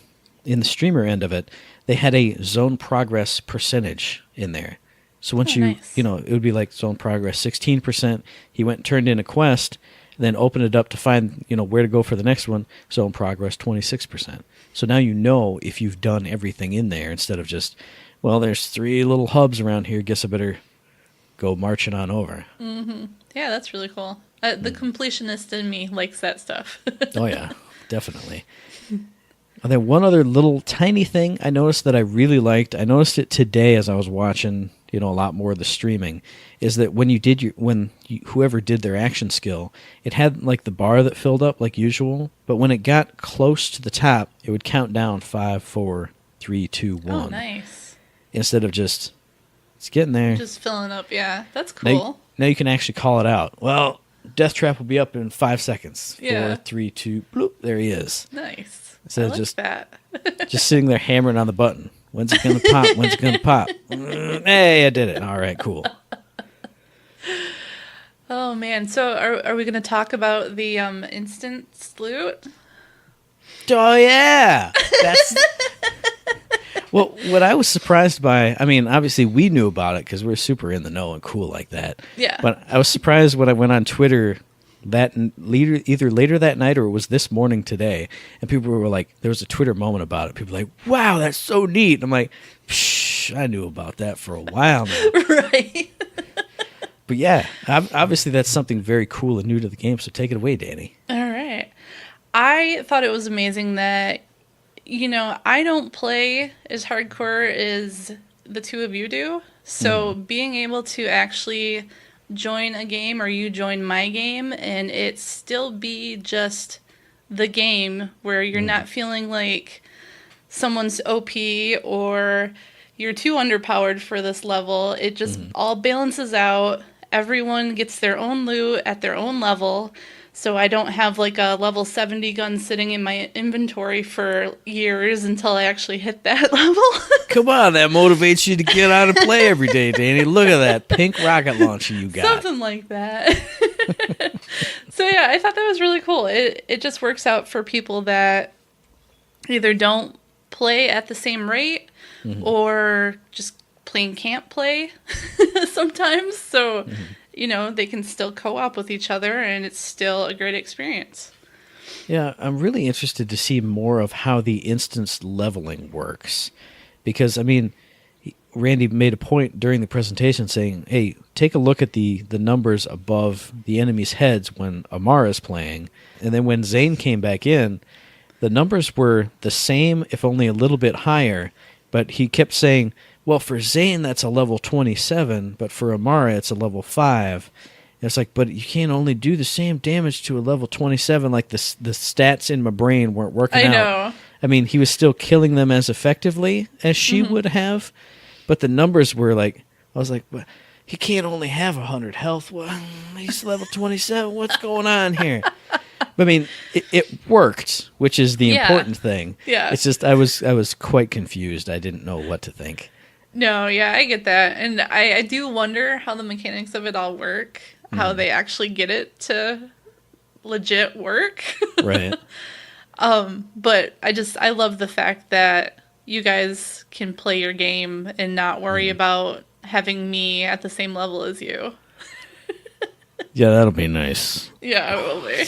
streamer end of it, they had a zone progress percentage in there. So once nice. It would be like zone progress 16%. He went and turned in a quest, then opened it up to find, where to go for the next one. Zone progress 26%. So now you know if you've done everything in there, instead of just, well, there's 3 little hubs around here. Guess I better go marching on over. Mm-hmm. Yeah, that's really cool. The completionist in me likes that stuff. Oh, yeah, definitely. And then one other little tiny thing I noticed that I really liked, I noticed it today as I was watching, a lot more of the streaming, is that when whoever did their action skill, it had like the bar that filled up like usual, but when it got close to the top, it would count down 5, 4, 3, 2, 1. Oh, nice. Instead of just, it's getting there. Just filling up, yeah. That's cool. Now you can actually call it out. Well, Death Trap will be up in 5 seconds. Yeah. 4, 3, 2, bloop, there he is. Nice. Instead of just that. Just sitting there hammering on the button. When's it going to pop? When's it going to pop? Hey, I did it. All right, cool. Oh, man. So are we going to talk about the instant loot? Oh, yeah. That's... Well, what I was surprised by, I mean, obviously we knew about it because we're super in the know and cool like that. Yeah. But I was surprised when I went on Twitter either later that night or it was this morning today, and people were like, there was a Twitter moment about it. People were like, wow, that's so neat. And I'm like, psh, I knew about that for a while now. Right. But yeah, obviously that's something very cool and new to the game, so take it away, Danny. All right. I thought it was amazing that, I don't play as hardcore as the two of you do, so being able to actually join a game, or you join my game, and it still be just the game where you're not feeling like someone's OP or you're too underpowered for this level. It just all balances out. Everyone gets their own loot at their own level, so I don't have like a level 70 gun sitting in my inventory for years until I actually hit that level. Come on, that motivates you to get out and play every day, Danny. Look at that pink rocket launcher you got. Something like that. So yeah, I thought that was really cool. It just works out for people that either don't play at the same rate or just plain can't play sometimes. So, they can still co-op with each other and it's still a great experience. Yeah, I'm really interested to see more of how the instance leveling works. Because, I mean, Randy made a point during the presentation saying, hey, take a look at the numbers above the enemy's heads when Amara's playing. And then when Zane came back in, the numbers were the same, if only a little bit higher. But he kept saying, well, for Zane, that's a level 27, but for Amara, it's a level 5. And it's like, but you can't only do the same damage to a level 27. Like the stats in my brain weren't working out. I know. I mean, he was still killing them as effectively as she would have, but the numbers were like, I was like, but he can't only have 100 health. Well, he's level 27. What's going on here? But, I mean, it worked, which is the important thing. Yeah. It's just I was quite confused. I didn't know what to think. No, yeah, I get that. And I do wonder how the mechanics of it all work, how they actually get it to legit work. Right. But I love the fact that you guys can play your game and not worry about having me at the same level as you. Yeah, that'll be nice. Yeah, it will be.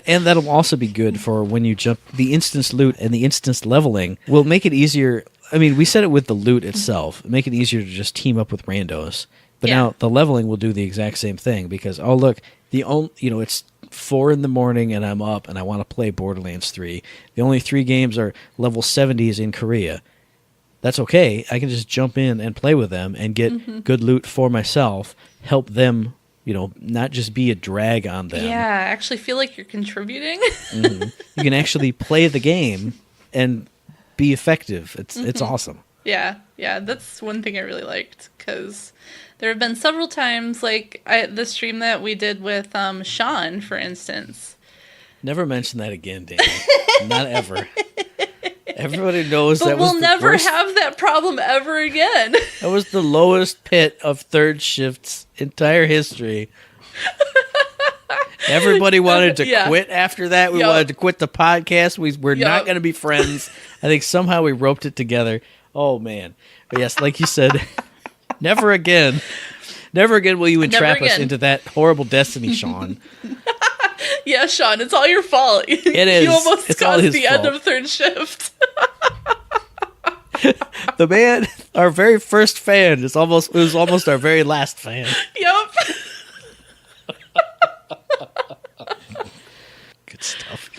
And that'll also be good for when you jump. The instance loot and the instance leveling will make it easier. I mean, we said it with the loot itself. Make it easier to just team up with randos. But now the leveling will do the exact same thing because, oh, look, it's 4 a.m. and I'm up and I want to play Borderlands 3. The only 3 games are level 70s in Korea. That's okay. I can just jump in and play with them and get good loot for myself, help them, not just be a drag on them. Yeah, I actually feel like you're contributing. You can actually play the game and be effective. It's awesome. Yeah, that's one thing I really liked because there have been several times, like the stream that we did with Sean, for instance. Never mention that again, Danny. Not ever. Everybody knows but that was we'll the never worst. have that problem ever again. That was the lowest pit of Third Shift's entire history. Everybody wanted to quit after that. We wanted to quit the podcast. We're not going to be friends. I think somehow we roped it together. Oh, man. But yes, like you said, never again. Never again will you entrap us into that horrible destiny, Sean. Yeah, Sean, it's all your fault. It is. You almost It's all caused his the fault. end of Third Shift. The man, our very first fan, it was almost our very last fan. Yep. Good stuff.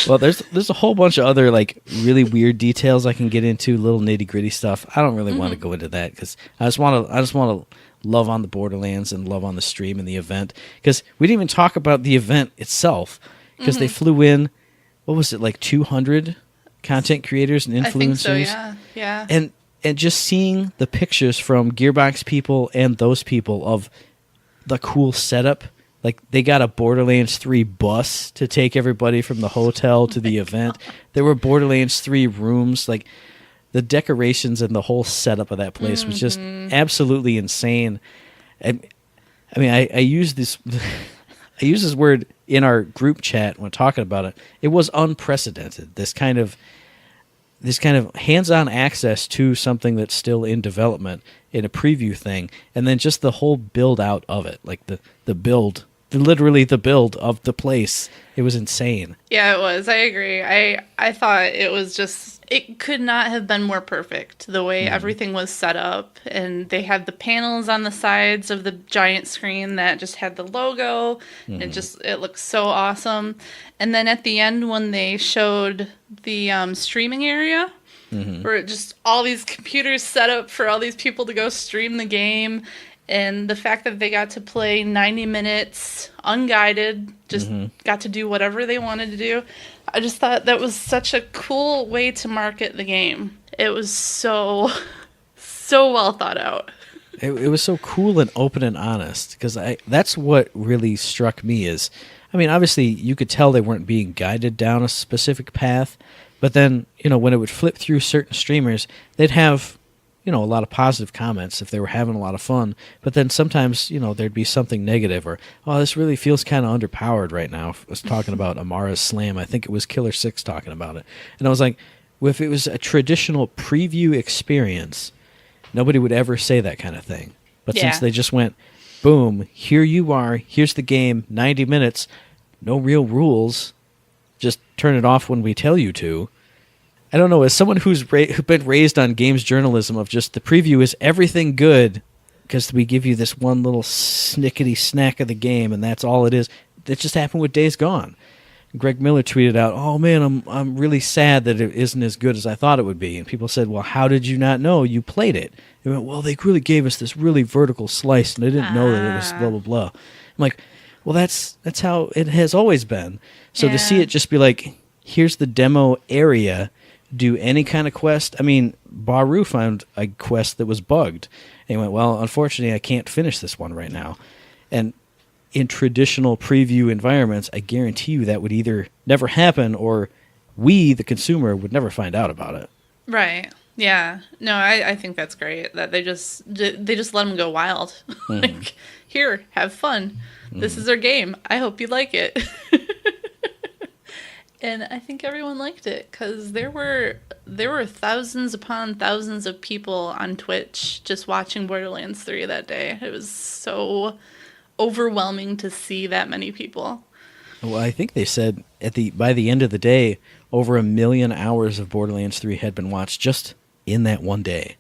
Well, there's a whole bunch of other like really weird details I can get into, little nitty gritty stuff. I don't really want to go into that because I just want to love on the Borderlands and love on the stream and the event because we didn't even talk about the event itself because they flew in. What was it, like 200 content creators and influencers? I think so. Yeah. And just seeing the pictures from Gearbox people and those people of the cool setup. Like, they got a Borderlands 3 bus to take everybody from the hotel to the event. There were Borderlands 3 rooms. Like, the decorations and the whole setup of that place was just absolutely insane. And, I mean, I use this I use this word in our group chat when talking about it. It was unprecedented. This kind of hands-on access to something that's still in development in a preview thing, and then just the whole build out of it, like the build. Literally the build of the place. It was insane. Yeah, it was. I agree. I thought it was just, it could not have been more perfect the way everything was set up. And they had the panels on the sides of the giant screen that just had the logo. It looked so awesome. And then at the end when they showed the streaming area, where just all these computers set up for all these people to go stream the game. And the fact that they got to play 90 minutes unguided, just got to do whatever they wanted to do. I just thought that was such a cool way to market the game. It was so well thought out. It was so cool and open and honest because that's what really struck me is, I mean, obviously you could tell they weren't being guided down a specific path, but then, when it would flip through certain streamers, they'd have a lot of positive comments if they were having a lot of fun. But then sometimes, there'd be something negative or, oh, this really feels kind of underpowered right now. I was talking about Amara's Slam. I think it was Killer 6 talking about it. And I was like, well, if it was a traditional preview experience, nobody would ever say that kind of thing. But since they just went, boom, here you are, here's the game, 90 minutes, no real rules, just turn it off when we tell you to. I don't know, as someone who's been raised on games journalism of just the preview is everything good because we give you this one little snickety snack of the game and that's all it is. That just happened with Days Gone. Greg Miller tweeted out, "Oh man, I'm really sad that it isn't as good as I thought it would be." And people said, "Well, how did you not know? You played it." They went, "Well, they really gave us this really vertical slice, and I didn't know that it was blah blah blah." I'm like, "Well, that's how it has always been." So to see it just be like, "Here's the demo area, do any kind of quest." I mean, Baru found a quest that was bugged, and he went, "Well, unfortunately, I can't finish this one right now," and in traditional preview environments, I guarantee you that would either never happen or we, the consumer, would never find out about it. Right. Yeah. No, I think that's great that they just let them go wild. Like, here, have fun. This is our game. I hope you like it. And I think everyone liked it because there were thousands upon thousands of people on Twitch just watching Borderlands 3 that day. It was so overwhelming to see that many people. Well, I think they said by the end of the day, over 1 million hours of Borderlands 3 had been watched just in that one day.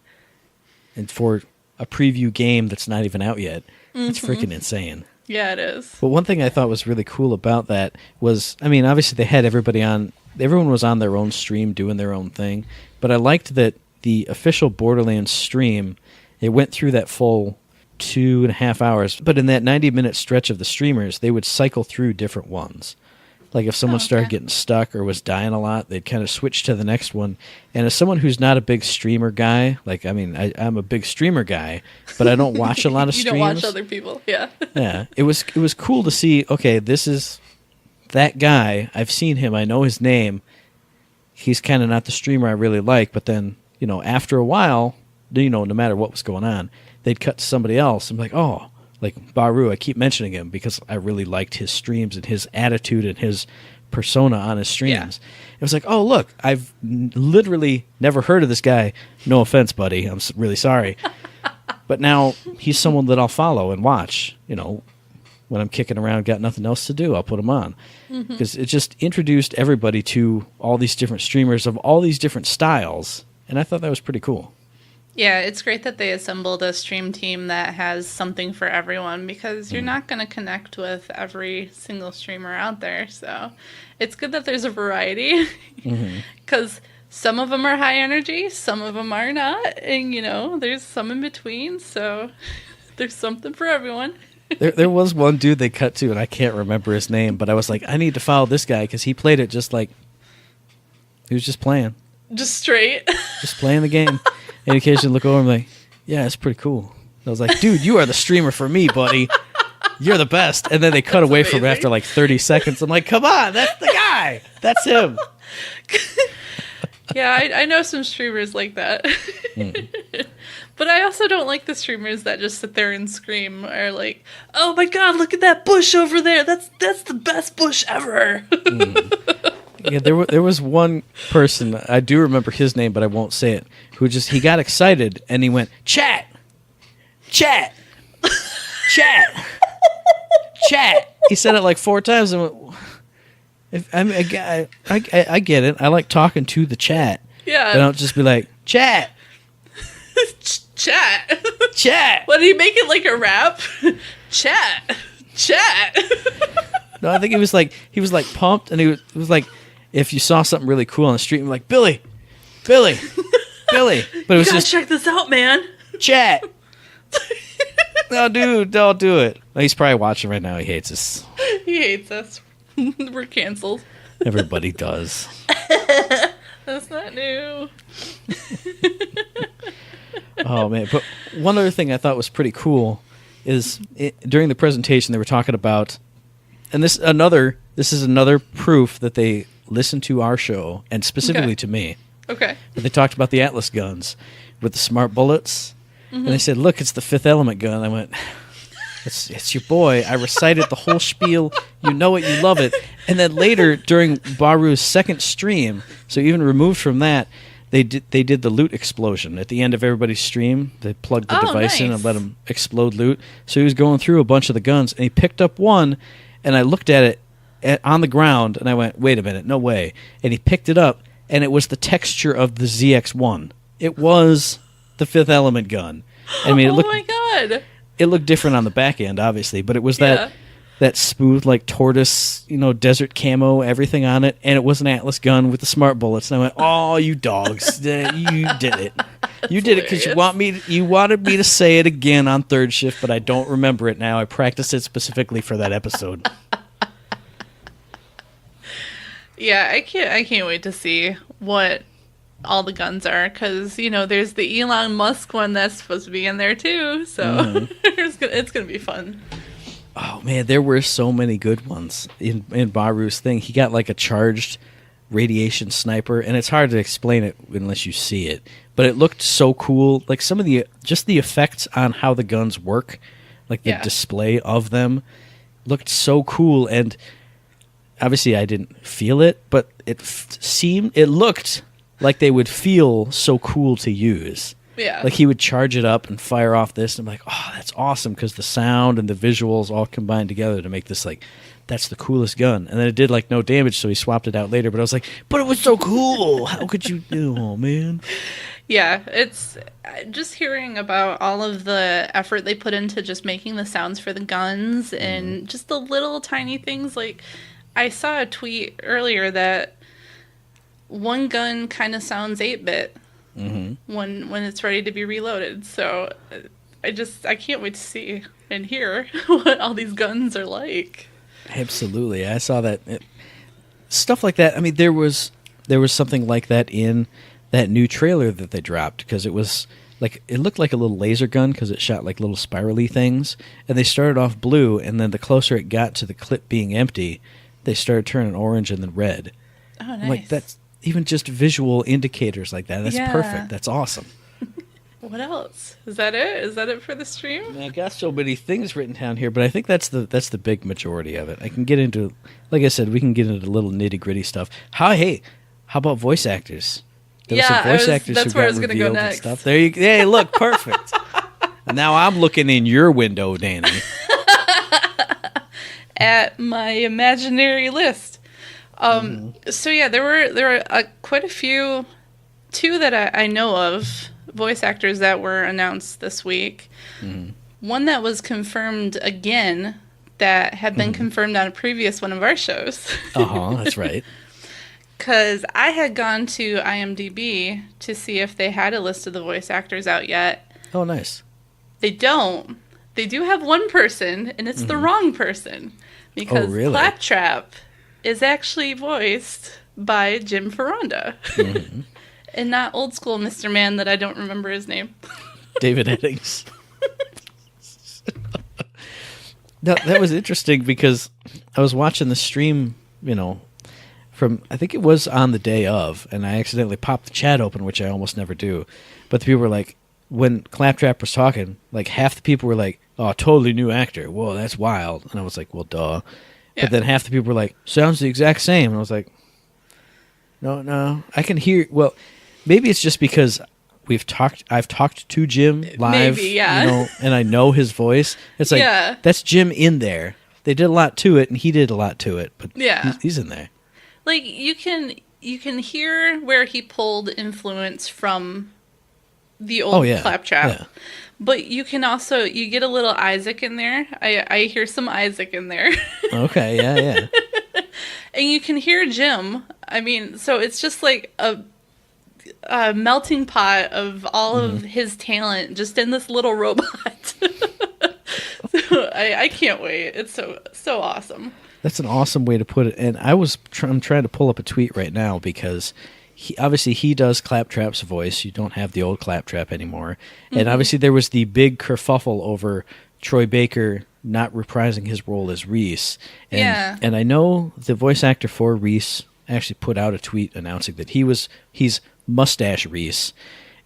And for a preview game that's not even out yet, it's freaking insane. Yeah, it is. But one thing I thought was really cool about that was, I mean, obviously they had everyone was on their own stream doing their own thing, but I liked that the official Borderlands stream, it went through that full 2.5 hours, but in that 90-minute stretch of the streamers, they would cycle through different ones. Like if someone started getting stuck or was dying a lot, they'd kind of switch to the next one. And as someone who's not a big streamer guy, like, I mean, I'm a big streamer guy, but I don't watch a lot of streams. You don't watch other people, yeah. Yeah, it was cool to see, okay, this is that guy. I've seen him. I know his name. He's kind of not the streamer I really like, but then, after a while, no matter what was going on, they'd cut to somebody else and be like, oh, like Baru, I keep mentioning him because I really liked his streams and his attitude and his persona on his streams. Yeah. It was like, oh, look, I've literally never heard of this guy. No offense, buddy. I'm really sorry. But now he's someone that I'll follow and watch. When I'm kicking around, got nothing else to do, I'll put him on. Because it just introduced everybody to all these different streamers of all these different styles. And I thought that was pretty cool. Yeah, it's great that they assembled a stream team that has something for everyone because you're not going to connect with every single streamer out there. So it's good that there's a variety because some of them are high energy, some of them are not. And, there's some in between. So there's something for everyone. There was one dude they cut to, and I can't remember his name, but I was like, I need to follow this guy because he played it just like he was just playing. Just straight. Just playing the game. And occasionally look over and I'm like, yeah, it's pretty cool. And I was like, dude, you are the streamer for me, buddy. You're the best. And then they cut away from it after like 30 seconds. I'm like, come on, that's the guy. That's him. Yeah, I know some streamers like that. But I also don't like the streamers that just sit there and scream or like, oh my god, look at that bush over there. That's the best bush ever. Yeah, there was one person, I do remember his name, but I won't say it, who he got excited and he went, chat, chat, chat, chat. He said it like 4 times and went, I get it. I like talking to the chat. Yeah. I don't just be like, chat. Chat. Chat. What, did he make it like a rap? Chat. Chat. No, I think he was like pumped and it was like, if you saw something really cool on the street, you're like, Billy. But it was you gotta just, check this out, man. Chat. No, dude, don't do it. He's probably watching right now. He hates us. He hates us. We're canceled. Everybody does. That's not new. Oh, man. But one other thing I thought was pretty cool is during the presentation they were talking about, and this is another proof that they listened to our show, and specifically to me. Okay. But they talked about the Atlas guns with the smart bullets. And they said, look, it's the Fifth Element gun. I went, it's your boy. I recited the whole spiel. You know it, you love it. And then later, during Baru's second stream, so even removed from that, they did the loot explosion. At the end of everybody's stream, they plugged the device in and let him explode loot. So he was going through a bunch of the guns, and he picked up one, and I looked at it on the ground, and I went, wait a minute, no way. And he picked it up, and it was the texture of the ZX-1. It was the Fifth Element gun. I mean, my God. It looked different on the back end, obviously, but it was that smooth, like, tortoise, desert camo, everything on it, and it was an Atlas gun with the smart bullets. And I went, "Oh, you dogs, you did it! You did it because you wanted me to say it again on Third Shift, but I don't remember it now. I practiced it specifically for that episode." Yeah, I can't wait to see what all the guns are, because there's the Elon Musk one that's supposed to be in there too. So it's gonna be fun. Oh, man, there were so many good ones in Baru's thing. He got, like, a charged radiation sniper, and it's hard to explain it unless you see it. But it looked so cool. Like, some of the effects on how the guns work, like the display of them, looked so cool. And obviously I didn't feel it, but it looked like they would feel so cool to use. Yeah. Like, he would charge it up and fire off this, and I'm like, oh, that's awesome, because the sound and the visuals all combined together to make this, like, that's the coolest gun. And then it did, like, no damage, so he swapped it out later, but I was like, but it was so cool! How could you do, oh, man. Yeah, it's just hearing about all of the effort they put into just making the sounds for the guns, and just the little tiny things. Like, I saw a tweet earlier that one gun kind of sounds 8-bit. When it's ready to be reloaded. So I can't wait to see and hear what all these guns are like. Absolutely. I saw that stuff like that. I mean, there was something like that in that new trailer that they dropped, because it was like, it looked like a little laser gun because it shot like little spirally things, and they started off blue, and then the closer it got to the clip being empty, they started turning orange and then red. Oh, nice. I'm like, that's even just visual indicators like that. That's perfect. That's awesome. What else? Is that it? Is that it for the stream? I got so many things written down here, but I think that's the big majority of it. I can get into, like I said, we can get into little nitty gritty stuff. How about voice actors? That's where I was going to go next. Stuff. There you. Hey, look, perfect. Now I'm looking in your window, Danny. At my imaginary list. So yeah, there were quite a few, two that I know of, voice actors that were announced this week. One that was confirmed again, that had been confirmed on a previous one of our shows. That's right. Because I had gone to IMDb to see if they had a list of the voice actors out yet. Oh, nice. They don't. They do have one person, and it's the wrong person. Because Claptrap is actually voiced by Jim Ferranda. And not old school Mr. Man that I don't remember his name. David Eddings. No, that was interesting because I was watching the stream, from, I think it was on the day of, and I accidentally popped the chat open, which I almost never do. But the people were like, when Claptrap was talking, like half the people were like, "Oh, totally new actor. Whoa, that's wild." And I was like, well, duh. Yeah. But then half the people were like, "Sounds the exact same." And I was like, no, I can hear. Well, maybe it's just because I've talked to Jim live, maybe, yeah. And I know his voice. It's like, that's Jim in there. They did a lot to it, and he did a lot to it, but he's in there. Like, you can hear where he pulled influence from the old Claptrap. Yeah. But you can also, you get a little Isaac in there. I hear some Isaac in there. Okay, yeah. And you can hear Jim. I mean, so it's just like a melting pot of all of his talent just in this little robot. So I can't wait. It's so awesome. That's an awesome way to put it. And I'm trying to pull up a tweet right now because he does Claptrap's voice. You don't have the old Claptrap anymore. And obviously there was the big kerfuffle over Troy Baker not reprising his role as Reese. And I know the voice actor for Reese actually put out a tweet announcing that he's Mustache Reese,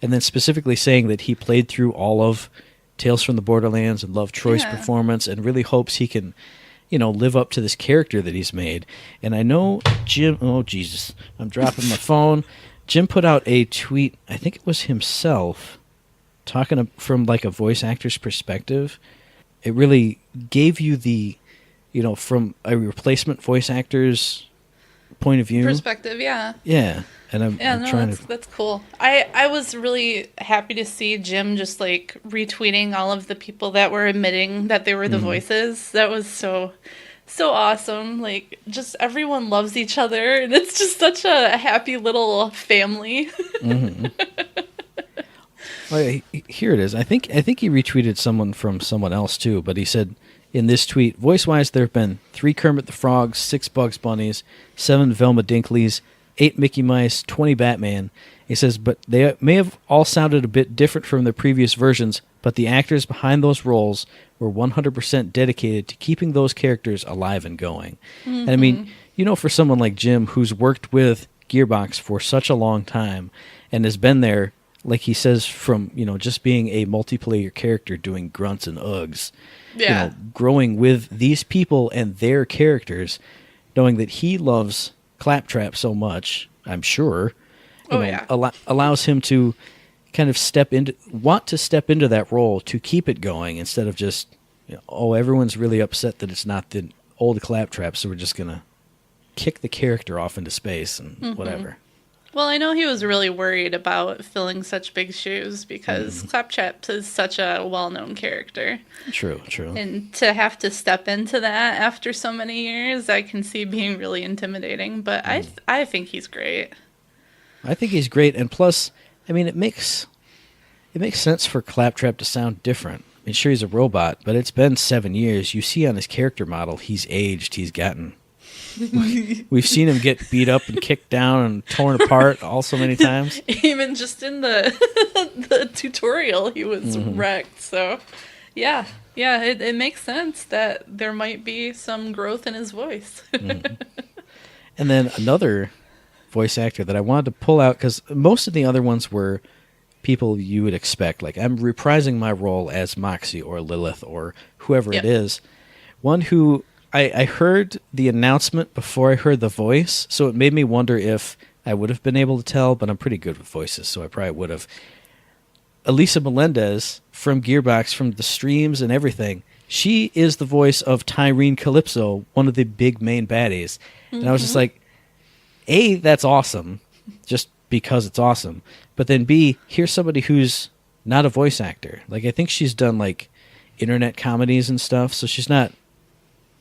and then specifically saying that he played through all of Tales from the Borderlands and loved Troy's performance and really hopes he can, live up to this character that he's made. And I know Jim, oh Jesus, I'm dropping my phone. Jim put out a tweet, I think it was himself, talking from like a voice actor's perspective. It really gave you the, from a replacement voice actor's point of view. Perspective, yeah. Yeah. And I'm trying to. That's cool. I was really happy to see Jim just like retweeting all of the people that were admitting that they were the voices. That was so awesome. Like, just everyone loves each other, and it's just such a happy little family. Well, here it is. I think he retweeted someone from someone else too, but he said in this tweet, voice-wise, there have been 3 Kermit the Frogs, 6 Bugs Bunnies, 7 Velma Dinkleys, 8 Mickey Mice, 20 Batman. He says, but they may have all sounded a bit different from their previous versions, but the actors behind those roles were 100% dedicated to keeping those characters alive and going. And I mean, for someone like Jim, who's worked with Gearbox for such a long time and has been there, like he says, from, just being a multiplayer character doing grunts and ugs, growing with these people and their characters, knowing that he loves Claptrap so much, I'm sure, allows him to kind of want to step into that role to keep it going instead of just, everyone's really upset that it's not the old Claptrap, so we're just going to kick the character off into space and whatever. Well, I know he was really worried about filling such big shoes because Claptrap is such a well-known character. True. And to have to step into that after so many years, I can see being really intimidating. But I think he's great. I think he's great, and plus, I mean, it makes sense for Claptrap to sound different. I mean, sure, he's a robot, but it's been 7 years. You see on his character model, he's aged, he's gotten. We've seen him get beat up and kicked down and torn apart all so many times. Even just in the tutorial, he was wrecked. So, yeah, it makes sense that there might be some growth in his voice. And then another voice actor that I wanted to pull out, because most of the other ones were people you would expect. Like, I'm reprising my role as Moxie or Lilith or whoever it is. One who I heard the announcement before I heard the voice, so it made me wonder if I would have been able to tell, but I'm pretty good with voices, so I probably would have. Elisa Melendez from Gearbox, from the streams and everything, she is the voice of Tyrene Calypso, one of the big main baddies. And I was just like, A, that's awesome, just because it's awesome. But then B, here's somebody who's not a voice actor. Like, I think she's done, like, internet comedies and stuff, so she's not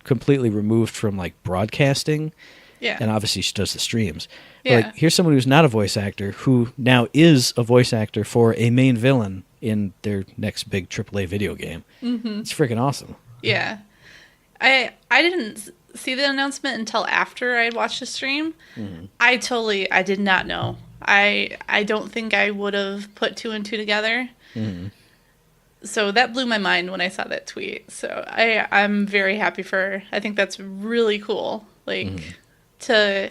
completely removed from, like, broadcasting. Yeah. And obviously she does the streams. But, like, here's someone who's not a voice actor who now is a voice actor for a main villain in their next big AAA video game. It's freaking awesome. Yeah. I didn't see the announcement until after I had watched the stream. I did not know. I don't think I would have put 2 and 2 together. So that blew my mind when I saw that tweet. So I'm very happy for her. I think that's really cool. Like, to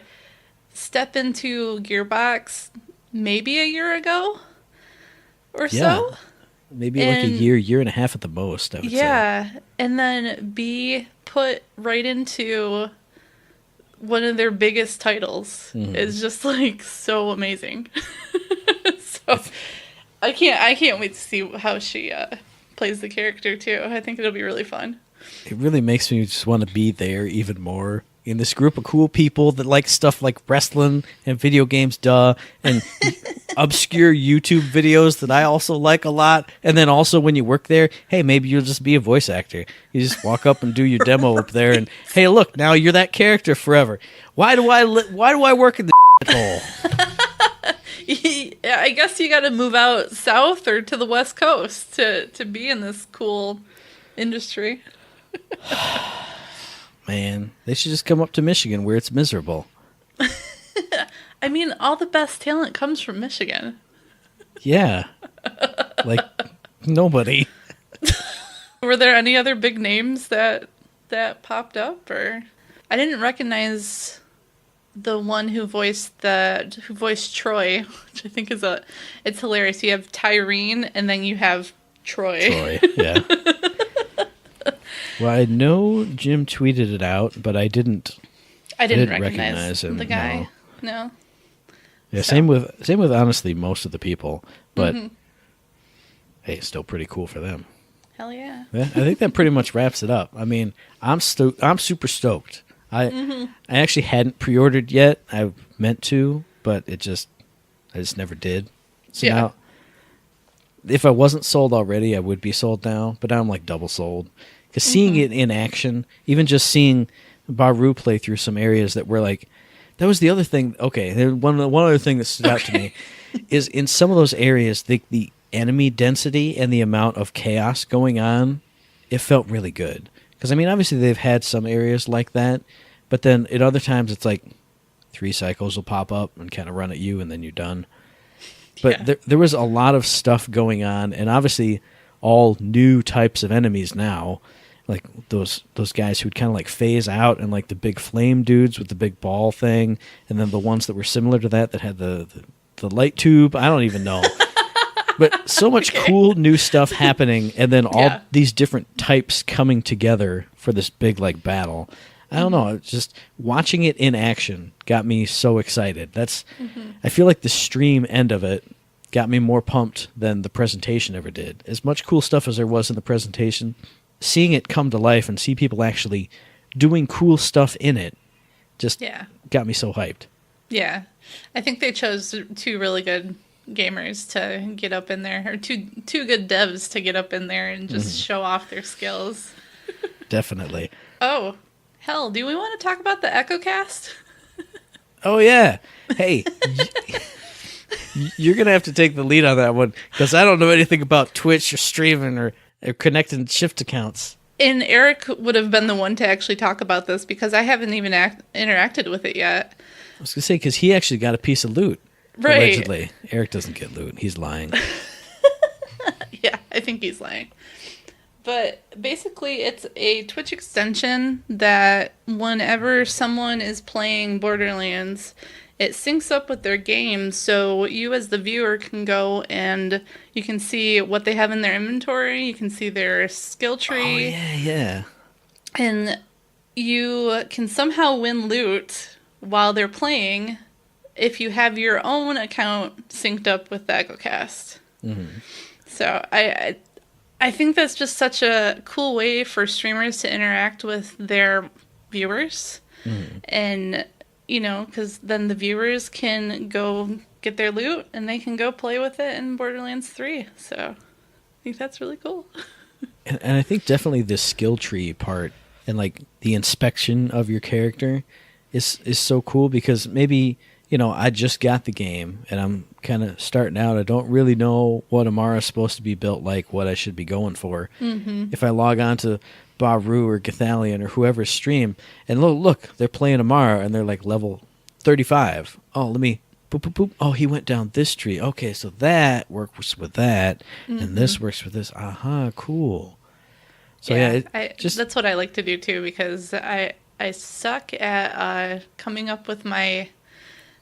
step into Gearbox maybe a year ago or so. Maybe like a year and a half at the most, I would say. Yeah, and then be put right into one of their biggest titles is just, like, so amazing. So I can't wait to see how she plays the character too. I think it'll be really fun. It really makes me just want to be there even more in this group of cool people that like stuff like wrestling and video games, and obscure YouTube videos that I also like a lot. And then also when you work there, hey, maybe you'll just be a voice actor. You just walk up and do your demo up there, and hey, look, now you're that character forever. Why do I work in the hole? I guess you got to move out south or to the West Coast to be in this cool industry. Man, they should just come up to Michigan where it's miserable. I mean, all the best talent comes from Michigan. Yeah. Like, nobody. Were there any other big names that popped up? Or I didn't recognize the one who voiced Troy, which I think it's hilarious. You have Tyrene and then you have Troy, yeah. Well, I know Jim tweeted it out, but I didn't recognize him. The guy. No. Yeah, so. Same with honestly most of the people, but hey, it's still pretty cool for them. Hell yeah. I think that pretty much wraps it up. I mean, I'm super stoked. I actually hadn't pre-ordered yet. I meant to, but I just never did. So now, if I wasn't sold already, I would be sold now, but now I'm like double sold. Because seeing it in action, even just seeing Baru play through some areas that were like, that was the other thing. Okay, one other thing that stood out to me is in some of those areas, the enemy density and the amount of chaos going on, it felt really good. Because, I mean, obviously they've had some areas like that, but then at other times it's like 3 cycles will pop up and kind of run at you and then you're done. But there was a lot of stuff going on, and obviously all new types of enemies now, like those guys who'd kind of like phase out, and like the big flame dudes with the big ball thing, and then the ones that were similar to that had the light tube. I don't even know. But so much cool new stuff happening, and then all these different types coming together for this big like battle. I don't know. Just watching it in action got me so excited. I feel like the stream end of it got me more pumped than the presentation ever did. As much cool stuff as there was in the presentation, seeing it come to life and see people actually doing cool stuff in it just got me so hyped. Yeah. I think they chose 2 really good gamers to get up in there, or two good devs to get up in there and just show off their skills. Definitely. Oh, hell, do we want to talk about the EchoCast? Oh, yeah. Hey, you're going to have to take the lead on that one, because I don't know anything about Twitch or streaming or connecting Shift accounts. And Eric would have been the one to actually talk about this, because I haven't even interacted with it yet. I was going to say, because he actually got a piece of loot. Right. Allegedly. Eric doesn't get loot. He's lying. Yeah, I think he's lying. But basically, it's a Twitch extension that whenever someone is playing Borderlands, it syncs up with their game, so you as the viewer can go and you can see what they have in their inventory, you can see their skill tree. Oh, yeah. And you can somehow win loot while they're playing if you have your own account synced up with the EchoCast. Mm-hmm. So I think that's just such a cool way for streamers to interact with their viewers. Mm-hmm. And, you know, because then the viewers can go get their loot and they can go play with it in Borderlands 3. So I think that's really cool. And I think definitely the skill tree part and like the inspection of your character is so cool, because maybe, you know, I just got the game and I'm kind of starting out. I don't really know what Amara's supposed to be built like, what I should be going for. Mm-hmm. If I log on to Baru or Gathalion or whoever's stream, and look, they're playing Amara and they're like level 35. Oh, let me boop, boop, boop. Oh, he went down this tree. Okay, so that works with that, and this works with this. Aha, cool. So yeah, that's what I like to do too, because I suck at coming up with my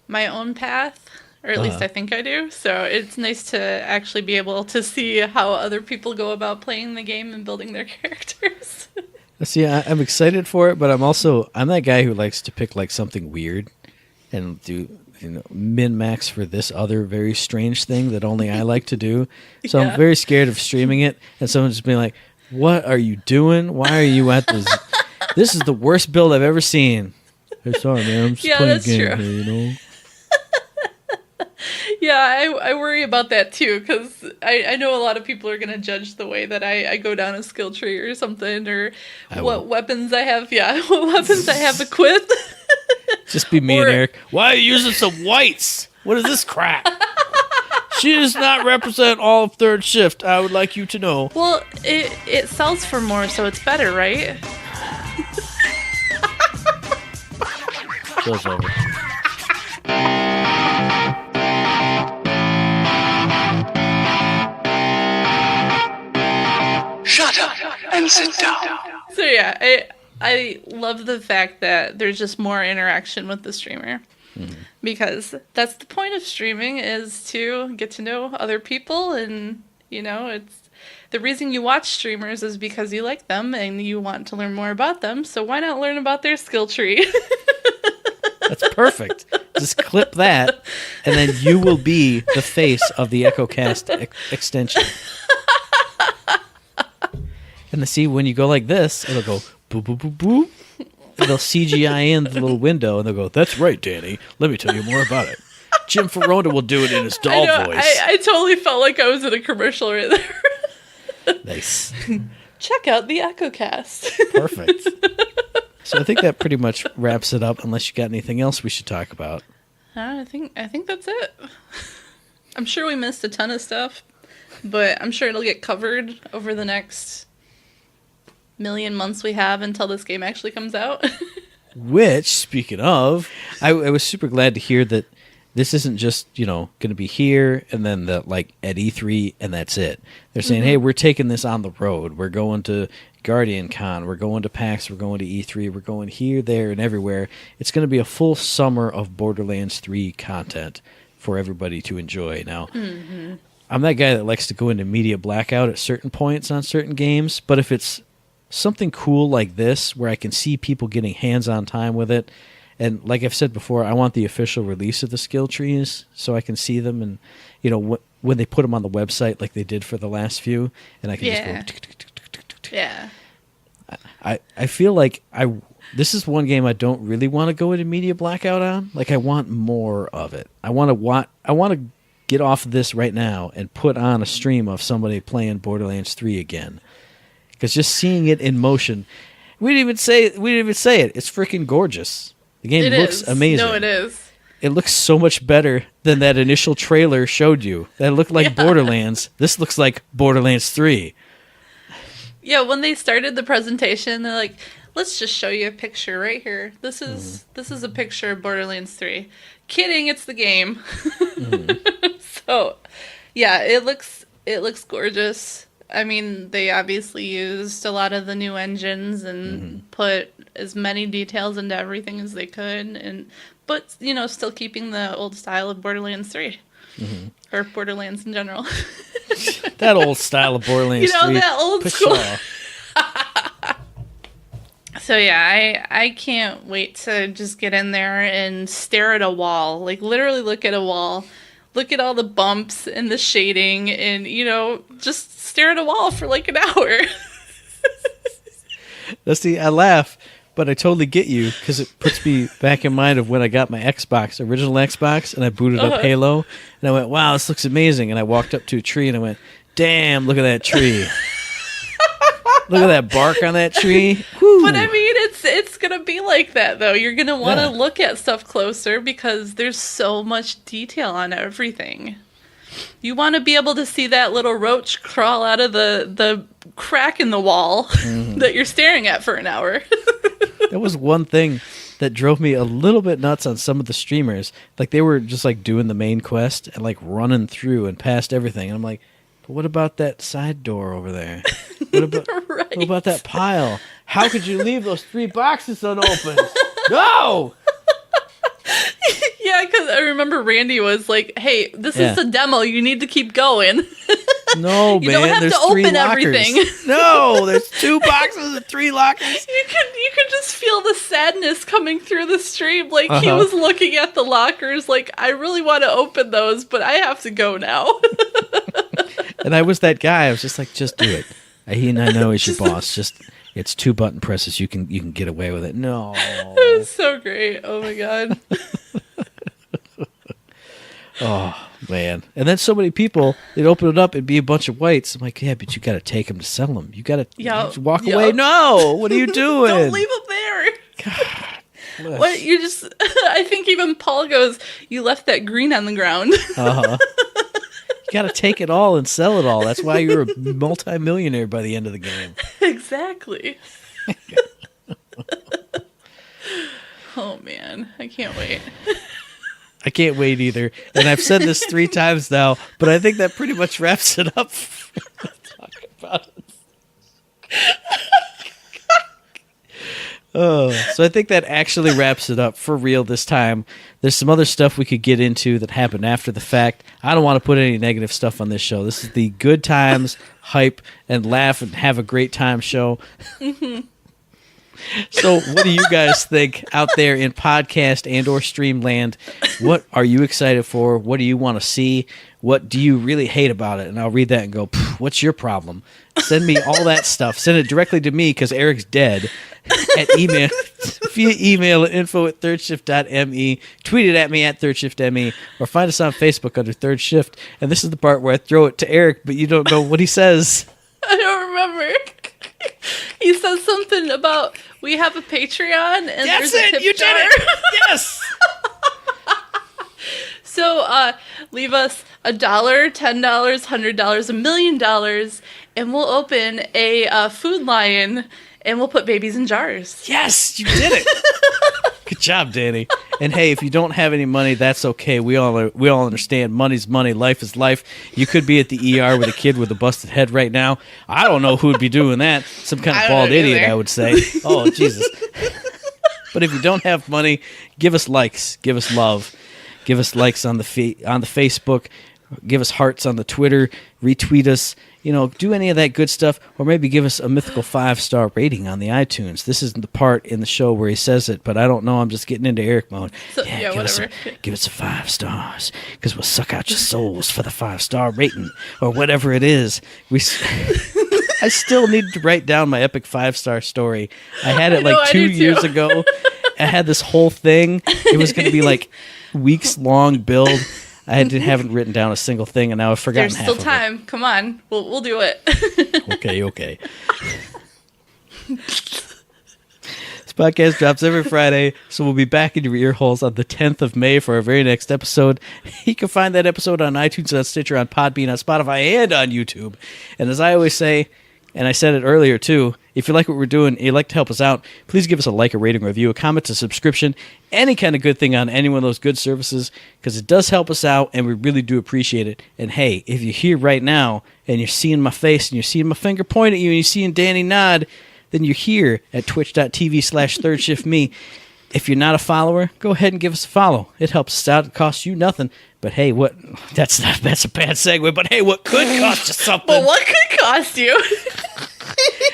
own path, or at least I think I do. So it's nice to actually be able to see how other people go about playing the game and building their characters. See, I'm excited for it, but I'm that guy who likes to pick like something weird and do, you know, min-max for this other very strange thing that only I like to do. So I'm very scared of streaming it and someone just being like, "What are you doing? Why are you at this? This is the worst build I've ever seen." Hey, sorry, man. I'm just playing a game here, you know? Yeah, I worry about that too, because I know a lot of people are going to judge the way that I go down a skill tree or something, or what weapons I have. Yeah, what weapons I have equipped. Just be me and Eric. Why are you using some whites? What is this crap? She does not represent all of Third Shift, I would like you to know. Well, it sells for more, so it's better, right? Show's over. Shut up and sit down. So yeah, I love the fact that there's just more interaction with the streamer. Mm-hmm. Because that's the point of streaming, is to get to know other people, and, you know, it's the reason you watch streamers is because you like them and you want to learn more about them, so why not learn about their skill tree? That's perfect. Just clip that, and then you will be the face of the EchoCast extension. And see, when you go like this, it'll go boop, boop, boop, boop. And they'll CGI in the little window, and they'll go, "That's right, Danny. Let me tell you more about it." Jim Ferrota will do it in his doll voice. I totally felt like I was in a commercial right there. Nice. Check out the EchoCast. Perfect. So I think that pretty much wraps it up, unless you got anything else we should talk about. I think that's it. I'm sure we missed a ton of stuff, but I'm sure it'll get covered over the next million months we have until this game actually comes out. Which, speaking of, I was super glad to hear that this isn't just, going to be here and then at E3 and that's it. They're saying, hey, we're taking this on the road. We're going to Guardian Con. We're going to PAX. We're going to E3. We're going here, there, and everywhere. It's going to be a full summer of Borderlands 3 content for everybody to enjoy. Now, I'm that guy that likes to go into media blackout at certain points on certain games, but if it's something cool like this where I can see people getting hands-on time with it, and like I've said before, I want the official release of the skill trees so I can see them, and when they put them on the website like they did for the last few, and I can just go. Yeah. I feel like this is one game I don't really want to go into media blackout on. Like, I want more of it. I want to get off of this right now and put on a stream of somebody playing Borderlands 3 again. Because just seeing it in motion, we didn't even say it. It's freaking gorgeous. The game looks amazing. No, it is. It looks so much better than that initial trailer showed you. That looked like Borderlands. This looks like Borderlands 3. Yeah, when they started the presentation, they're like, let's just show you a picture right here. This is a picture of Borderlands 3. Kidding, it's the game. So, yeah, it looks gorgeous. I mean, they obviously used a lot of the new engines and put as many details into everything as they could, but still keeping the old style of Borderlands 3 or Borderlands in general. That old style of Borderlands 3. That old school. So yeah, I can't wait to just get in there and stare at a wall, like literally look at a wall. Look at all the bumps and the shading and, just stare at a wall for like an hour. Now, see, I laugh, but I totally get you because it puts me back in mind of when I got my original Xbox, and I booted up Halo, and I went, wow, this looks amazing. And I walked up to a tree and I went, damn, look at that tree. Look at that bark on that tree. Whew. But I mean, it's going to be like that, though. You're going to want to look at stuff closer because there's so much detail on everything. You want to be able to see that little roach crawl out of the crack in the wall that you're staring at for an hour. That was one thing that drove me a little bit nuts on some of the streamers. Like, they were just, doing the main quest and, running through and past everything. And I'm like, but what about that side door over there? What about that pile? How could you leave those 3 boxes unopened? No! Yeah, because I remember Randy was like, hey, this is a demo. You need to keep going. No, you man. don't have there's to 3 open lockers. everything. No, there's 2 boxes and 3 lockers. You could just feel the sadness coming through the stream. Like, he was looking at the lockers like, I really want to open those, but I have to go now. And I was that guy. I was just like, just do it. I know he's your boss. It's 2 button presses. You can get away with it. No. It was so great. Oh, my God. Oh, man. And then so many people, they'd open it up, it'd be a bunch of whites. I'm like, yeah, but you got to take them to sell them. You got to walk away. No, what are you doing? Don't leave them there. God. What, you just, I think even Paul goes, you left that green on the ground. You got to take it all and sell it all. That's why you're a multi-millionaire by the end of the game. Exactly. Oh, man. I can't wait. I can't wait either. And I've said this 3 times now, but I think that pretty much wraps it up. Talk about it. So I think that actually wraps it up for real this time. There's some other stuff we could get into that happened after the fact. I don't want to put any negative stuff on this show. This is the good times, hype, and laugh and have a great time show. So what do you guys think out there in podcast and or stream land? What are you excited for? What do you want to see? what do you really hate about it? And I'll read that and go, what's your problem? Send me all that stuff. Send it directly to me because Eric's dead. At email via email at info@thirdshift.me, tweet it at me at thirdshiftme, or find us on Facebook under Third Shift. And this is the part where I throw it to Eric, but you don't know what he says. I don't remember. He says something about we have a Patreon and That's there's a it. tip You jar. did it. Yes. So leave us $1, $10, $100, $1 million, and we'll open a food line, and we'll put babies in jars. Yes, you did it. Good job, Danny. And hey, if you don't have any money, that's okay. We all understand. Money's money. Life is life. You could be at the ER with a kid with a busted head right now. I don't know who'd be doing that. Some kind of bald idiot, I would say. Oh, Jesus. But if you don't have money, give us likes. Give us love. Give us likes on the Facebook. Give us hearts on the Twitter. Retweet us. Do any of that good stuff. Or maybe give us a mythical 5-star rating on the iTunes. This isn't the part in the show where he says it, but I don't know. I'm just getting into Eric mode. So, yeah, whatever. Give us a 5 stars because we'll suck out your souls for the 5-star rating or whatever it is. I still need to write down my epic 5-star story. I had it 2 years ago. I had this whole thing. It was going to be like weeks long build. I haven't written down a single thing, and now I've forgotten half of it. There's still time. Come on. We'll do it. Okay. This podcast drops every Friday, so we'll be back in your ear holes on the 10th of May for our very next episode. You can find that episode on iTunes, on Stitcher, on Podbean, on Spotify, and on YouTube. And as I always say, and I said it earlier too, if you like what we're doing and you'd like to help us out, please give us a like, a rating, a review, a comment, a subscription, any kind of good thing on any one of those good services, because it does help us out, and we really do appreciate it. And hey, if you're here right now, and you're seeing my face, and you're seeing my finger point at you, and you're seeing Danny nod, then you're here at twitch.tv/thirdshiftme. If you're not a follower, go ahead and give us a follow. It helps us out. It costs you nothing. But hey, that's a bad segue, but hey, what could cost you something? Well, what could cost you?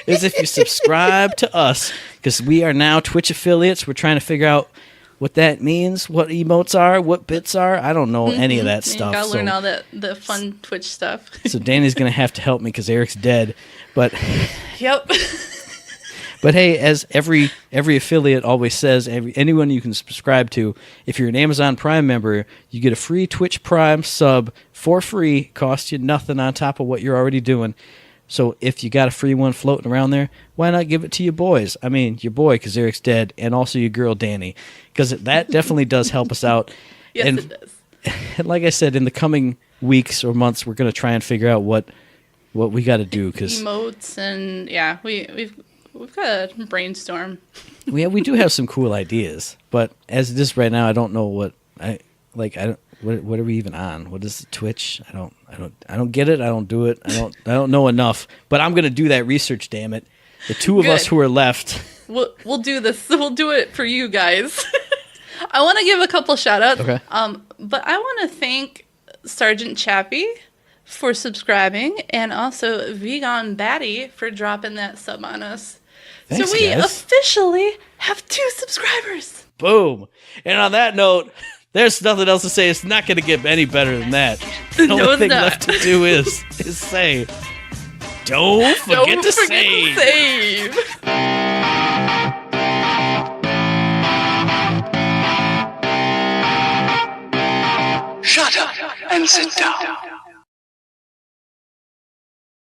Is if you subscribe to us, because we are now Twitch affiliates. We're trying to figure out what that means, what emotes are, what bits are. I don't know any of that stuff. You gotta learn all the fun Twitch stuff. So Danny's going to have to help me because Eric's dead. But yep. But hey, as every affiliate always says, anyone you can subscribe to, if you're an Amazon Prime member, you get a free Twitch Prime sub for free. Costs you nothing on top of what you're already doing. So if you got a free one floating around there, why not give it to your boys? I mean, your boy, because Eric's dead, and also your girl, Danny, because that definitely does help us out. Yes, and, it does. And like I said, in the coming weeks or months, we're going to try and figure out what we got to do. Cause emotes and yeah, we've got to brainstorm. we do have some cool ideas, but as it is right now, I don't know what what are we even on? What is the Twitch? I don't get it. I don't do it. I don't know enough. But I'm gonna do that research. Damn it! The two of us who are left. We'll do this. We'll do it for you guys. I want to give a couple shout outs. Okay. But I want to thank Sergeant Chappie for subscribing, and also Vegan Batty for dropping that sub on us. Thanks, so we guys. officially have 2 subscribers. Boom! And on that note, there's nothing else to say. It's not going to get any better than that. The only thing left to do is say, don't forget to save. Shut up and sit down.